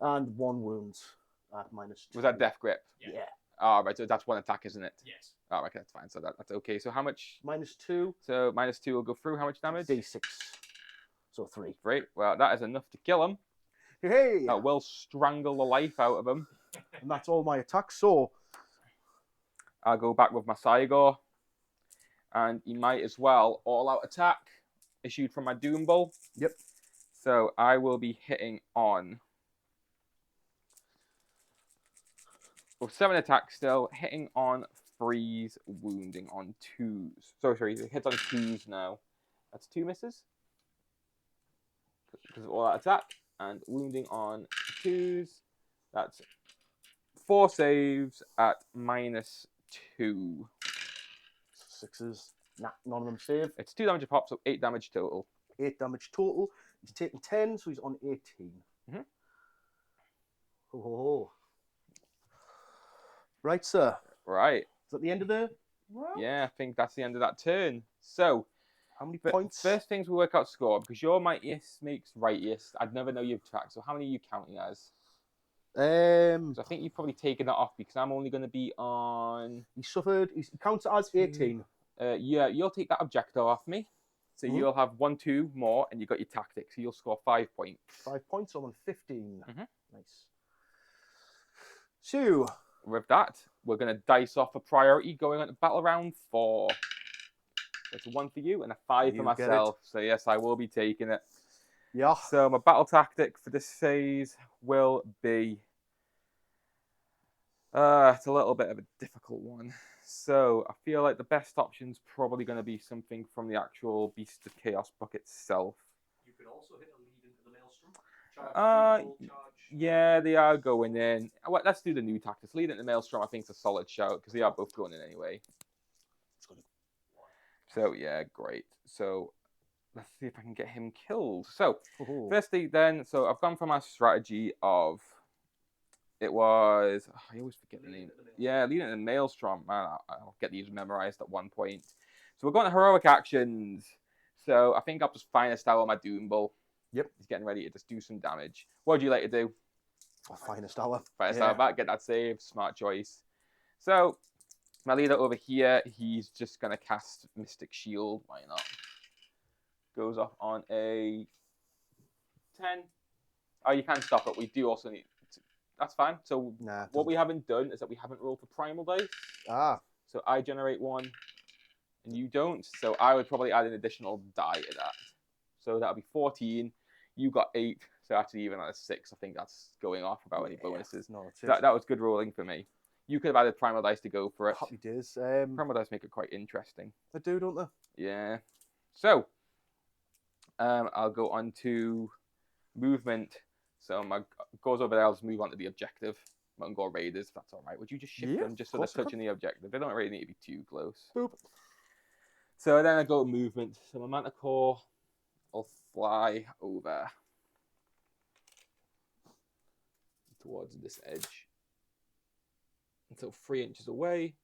And 1 wounds at -2. Was that death grip? Yeah. Ah, right. So that's 1 attack, isn't it? Yes. Oh, okay, that's fine. So that's okay. So how much? -2. So -2 will go through. How much damage? D6. So 3. Great. Well, that is enough to kill him. Hey! That will strangle the life out of him. And that's all my attacks. So, I'll go back with my Sigor. And he might as well all-out attack issued from my Doom Bowl. Yep. So I will be hitting on with 7 attacks still, hitting on 3s, wounding on 2s. Sorry, it hits on 2s now. That's 2 misses. Because of all that attack. And wounding on 2s. That's 4 saves at -2. 6s. Nah, none of them save. It's 2 damage a pop, so 8 damage total. 8 damage total. He's taking 10, so he's on 18. Mhm. Ho, ho, ho. Right, sir. Right. Is that the end of the round? Yeah, I think that's the end of that turn. So, How many but points? first things we work out score, because your mightiest makes rightiest. I'd never know you've tracked, so how many are you counting as? So I think you've probably taken that off because I'm only going to be on. he suffered. He counts it as 18. Yeah, you'll take that objective off me. So Mhm. you'll have 1, 2 more, and you got your tactics. So you'll score 5 points. 5 points. I'm on 15. Mhm. Nice. So, With that, we're going to dice off a priority going on to battle round 4. It's a 1 for you and a 5 for You get it. myself. So yes, I will be taking it. yeah. So my battle tactic for this phase will be. It's a little bit of a difficult one. So I feel like the best option's probably going to be something from the actual Beast of Chaos book itself. You could also hit a lead into the Maelstrom. Charge, full charge. Yeah, they are going in. Well, let's do the new tactics. Lead into Maelstrom, I think, is a solid shout because they are both going in anyway. So yeah, great. So let's see if I can get him killed. So Oh. firstly, then, so I've gone for my strategy of. It was. Oh, I always forget the name. Yeah, leading into Maelstrom. Man, I'll get these memorized at one point. So we're going to heroic actions. So I think I'll just finest out my Doom Bull. Yep. He's getting ready to just do some damage. What would you like to do? Finest hour. Finest Yeah. out back, get that save. Smart choice. So my leader over here, he's just going to cast Mystic Shield. Why not? Goes off on a 10. Oh, you can stop it. We do also need... That's fine. So Nah. what we haven't done is that we haven't rolled for primal dice. Ah. So I generate 1 and you don't. So I would probably add an additional die to that. So that'll be 14. You got 8. So actually even at a 6, I think that's going off without any bonuses. No, it's That was good rolling for me. You could have added primal dice to go for it. happy days. Primal dice make it quite interesting. They do, don't they? Yeah. So I'll go on to movement. So my goes over there. I'll just move on to the objective. Mountain Gore Raiders, if that's all right. Would you just shift Yeah, them just so of they're course I touching the objective? They don't really need to be too close. Boop. So then I go movement. So my Manticore will fly over towards this edge until 3 inches away.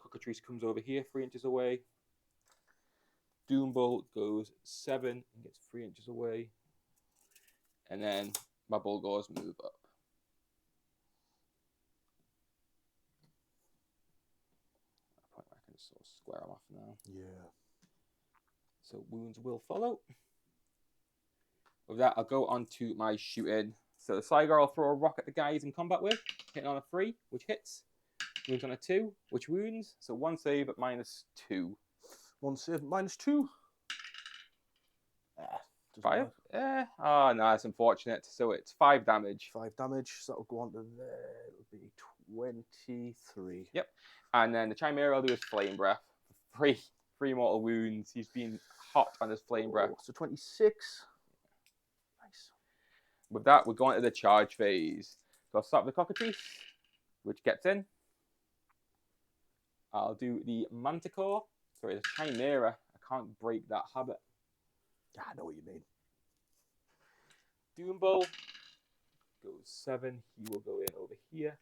Cockatrice comes over here 3 inches away. Doombolt goes 7 and gets 3 inches away. And then my Bulgars move up. just sort of square them off now. Yeah. So wounds will follow. With that, I'll go on to my shooting. So the Sigmar will throw a rock at the guy he's in combat with, hitting on a 3, which hits. Wounds on a 2, which wounds. So 1 save at -2. 1 save, -2. 5? Oh, no, that's unfortunate. So it's 5 damage. 5 damage, so that'll go on to there. It'll be 23. Yep. And then the Chimera will do his Flame Breath. 3 mortal wounds. He's been hot on his Flame Breath. So 26. Nice. With that, we're going to the charge phase. So I'll start with the Cockatrice, which gets in. I'll do the Manticore. Sorry, the Chimera. I can't break that habit. Yeah, I know what you mean. Doombull goes 7. He will go in over here.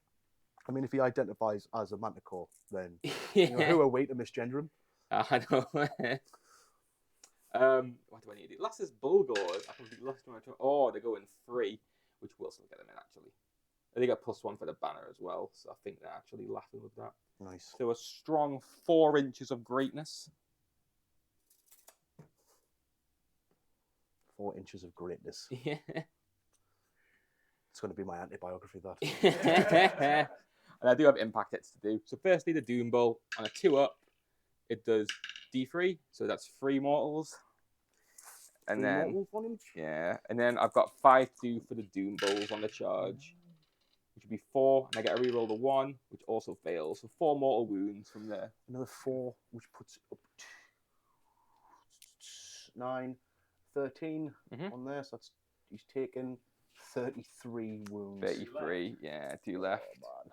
I mean, if he identifies as a Manticore, then you know, who are we to misgender him? I know. What do I need to do? Last is Bulgors. I can be last one. Oh, they go in 3, which will still get them in, actually. They get +1 for the banner as well, so I think they're actually laughing with that. Nice. So a strong 4 inches of greatness. 4 inches of greatness. Yeah. It's going to be my anti-biography, that. And I do have impact hits to do. So firstly, the Doombull on a 2-up, it does D3, so that's 3 mortals. And then Mortals on him? yeah, and then I've got 5 to do for the Doombulls on the charge, which would be 4, and I get a reroll to 1, which also fails. So 4 mortal wounds from there. Another 4, which puts it up to 9, 13 on there. So that's he's taken 33 wounds. 33, yeah, 2 left. Oh, man.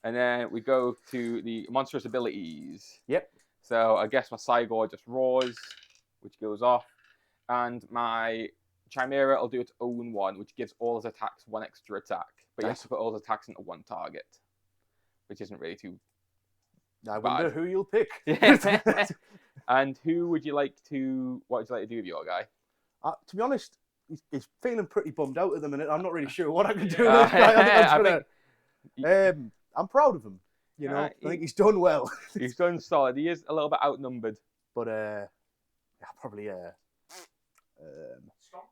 And then we go to the monstrous abilities. Yep. So I guess my Sigmar just roars, which goes off. And my Chimera will do its own one, which gives all his attacks 1 extra attack. But you have to put all his attacks into 1 target, which isn't really too I wonder who you'll pick. And who would you like to, what would you like to do with your guy? To be honest, he's feeling pretty bummed out at the minute. I'm not really sure what I can do with this guy. I'm proud of him. You know, I think he's done well. He's done solid. He is a little bit outnumbered. But yeah, probably Stomp.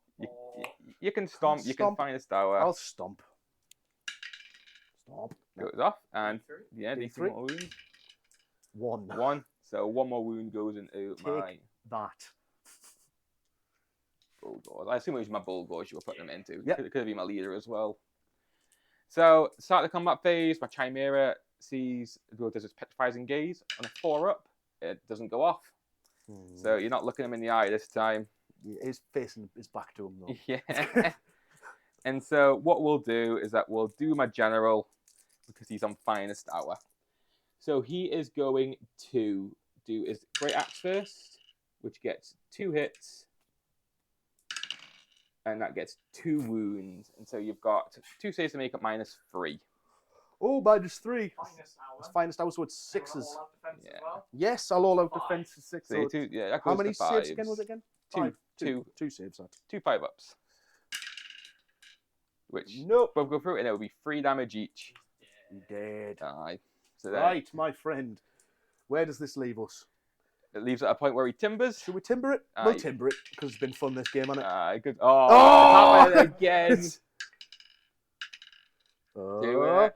You can stomp. You can find a tower. I'll stomp. Stomp. Goes off, and D3. yeah, D3. D3 more wounds. 1. 1. So 1 more wound goes into my That. Bulgors. I assume it was my Bulgors you were putting them into. Yep. Could have been my leader as well. So start the combat phase. My Chimera does its petrifying gaze on a 4-up. It doesn't go off. So you're not looking him in the eye this time. His facing his back to him though. Yeah. And so what we'll do is that we'll do my general because he's on finest hour. So he is going to do his great axe first, which gets 2 hits. And that gets 2 wounds. And so you've got 2 saves to make up -3. Oh, -3. Finest hour. It's finest hour, so it's 6s. All out defense as well. Yes, I'll all out 5. defense to 6. So that how goes many to saves 5s. again was it again? 2. 2 saves. That. 2 5-ups. Which Nope. both go through, and it will be 3 damage each. Dead. Aye. So then Right, my friend. Where does this leave us? it leaves at a point where he timbers. Should we timber it? Aye. We'll timber it because it's been fun this game, hasn't it? Aye, good. Oh! Oh, again. Do it.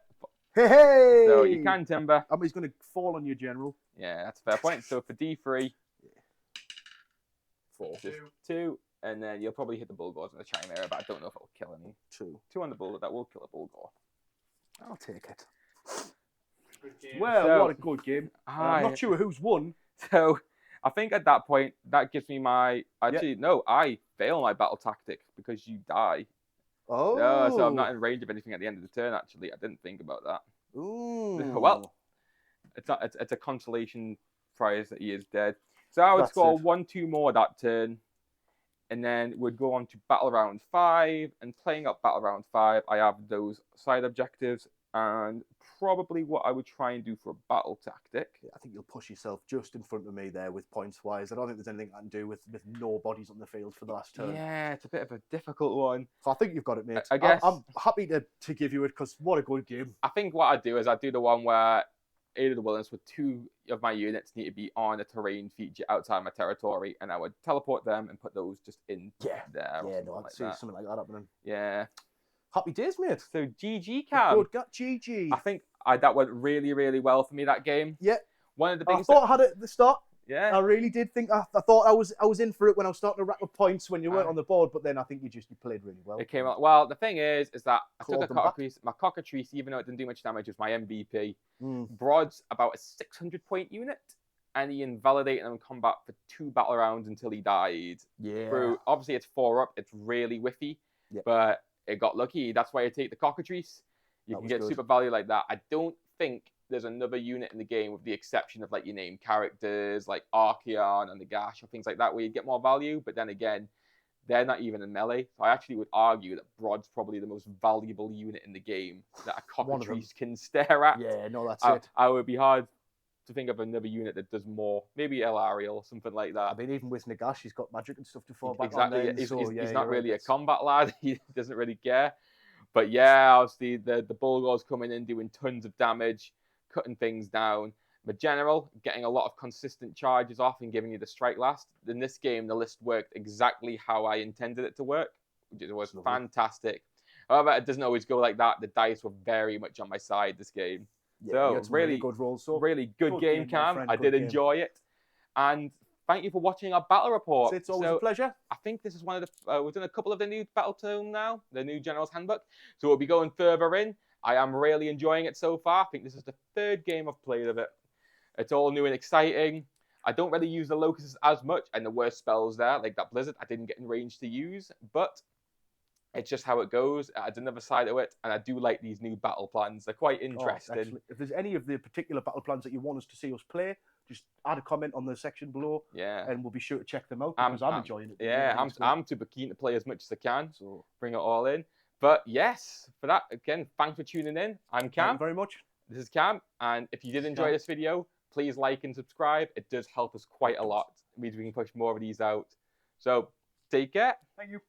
Hey! So you can timber. He's going to fall on your general. Yeah, that's a fair point. So for D3, 4. just 2, and then you'll probably hit the Bulgors and the Chimera, but I don't know if it'll kill any. 2. 2 on the Bulgor, that will kill a Bulgor. I'll take it. Good game. Well, So- what a good game. I'm not sure who's won. So I think at that point, that gives me my... Actually, no, I fail my battle tactic because you die. Oh. No, so I'm not in range of anything at the end of the turn, actually. I didn't think about that. Ooh. Well, it's a consolation prize that he is dead. So I would That's score it. 1-2 more that turn, and then we'd go on to battle round 5. And playing up battle round 5, I have those side objectives and probably what I would try and do for a battle tactic. I think you'll push yourself just in front of me there with points wise. I don't think there's anything I can do with no bodies on the field for the last turn. Yeah, it's a bit of a difficult one. So I think you've got it, mate. I guess I'm happy to give you it because what a good game. I think what I'd do is I'd do the one where Aid of the Wilderness where 2 of my units need to be on a terrain feature outside my territory, and I would teleport them and put those just in there. Or Yeah, something no, I'd like see that. something like that happening. Yeah. Happy days, mate. So GG, Cam. Good, got GG. I think that went really, really well for me, that game. Yeah. One of the I things thought I had it at the start. yeah. I really did think I thought I was in for it when I was starting to rack up points when you weren't on the board, but then I think you played really well. It came out well. The thing is that I took Clawed a them back. cockatrice. My cockatrice, even though it didn't do much damage, was my MVP. Mm. Brod's about a 600-point unit, and he invalidated him in combat for 2 battle rounds until he died. Yeah. Through obviously it's 4 up, it's really whiffy, Yep. but it got lucky. That's why I take the cockatrice. You That can was get good. super value like that. I don't think there's another unit in the game, with the exception of like your name characters like Archeon and the Gash or things like that, where you get more value. But then again, they're not even in melee. So I actually would argue that Brod's probably the most valuable unit in the game that a cockatrice can stare at. Yeah, no, that's it. I would be hard to think of another unit that does more. Maybe El Ariel or something like that. I mean, even with Nagash, he's got magic and stuff to fall back Exactly. on. Then, He's, so, he's, yeah, he's you're not right, really a that's- combat lad. He doesn't really care. But yeah, obviously the Bulgars coming in, doing tons of damage, cutting things down. The general getting a lot of consistent charges off and giving you the strike last. In this game, the list worked exactly how I intended it to work, which was fantastic. However, it doesn't always go like that. The dice were very much on my side this game. Yeah, So you had some really good rolls. So really good game, my Cam. friend, I good did game. enjoy it. And thank you for watching our battle report. It's always a pleasure. I think this is one of the we've done a couple of the new Battletome now, the new General's Handbook. So we'll be going further in. I am really enjoying it so far. I think this is the 3rd game I've played of it. It's all new and exciting. I don't really use the locusts as much, and the worst spells there, like that blizzard, I didn't get in range to use, but it's just how it goes. It's another side of it, and I do like these new battle plans. They're quite interesting. Excellent. If there's any of the particular battle plans that you want us to see us play, just add a comment on the section below, Yeah. and we'll be sure to check them out because I'm enjoying it. Yeah, I think it's I'm super keen to play as much as I can, So bring it all in. But yes, for that, again, thanks for tuning in. I'm thank Cam. you very much. This is Cam, and if you did enjoy Cam. this video, please like and subscribe. It does help us quite a lot. It means we can push more of these out. So take care. Thank you.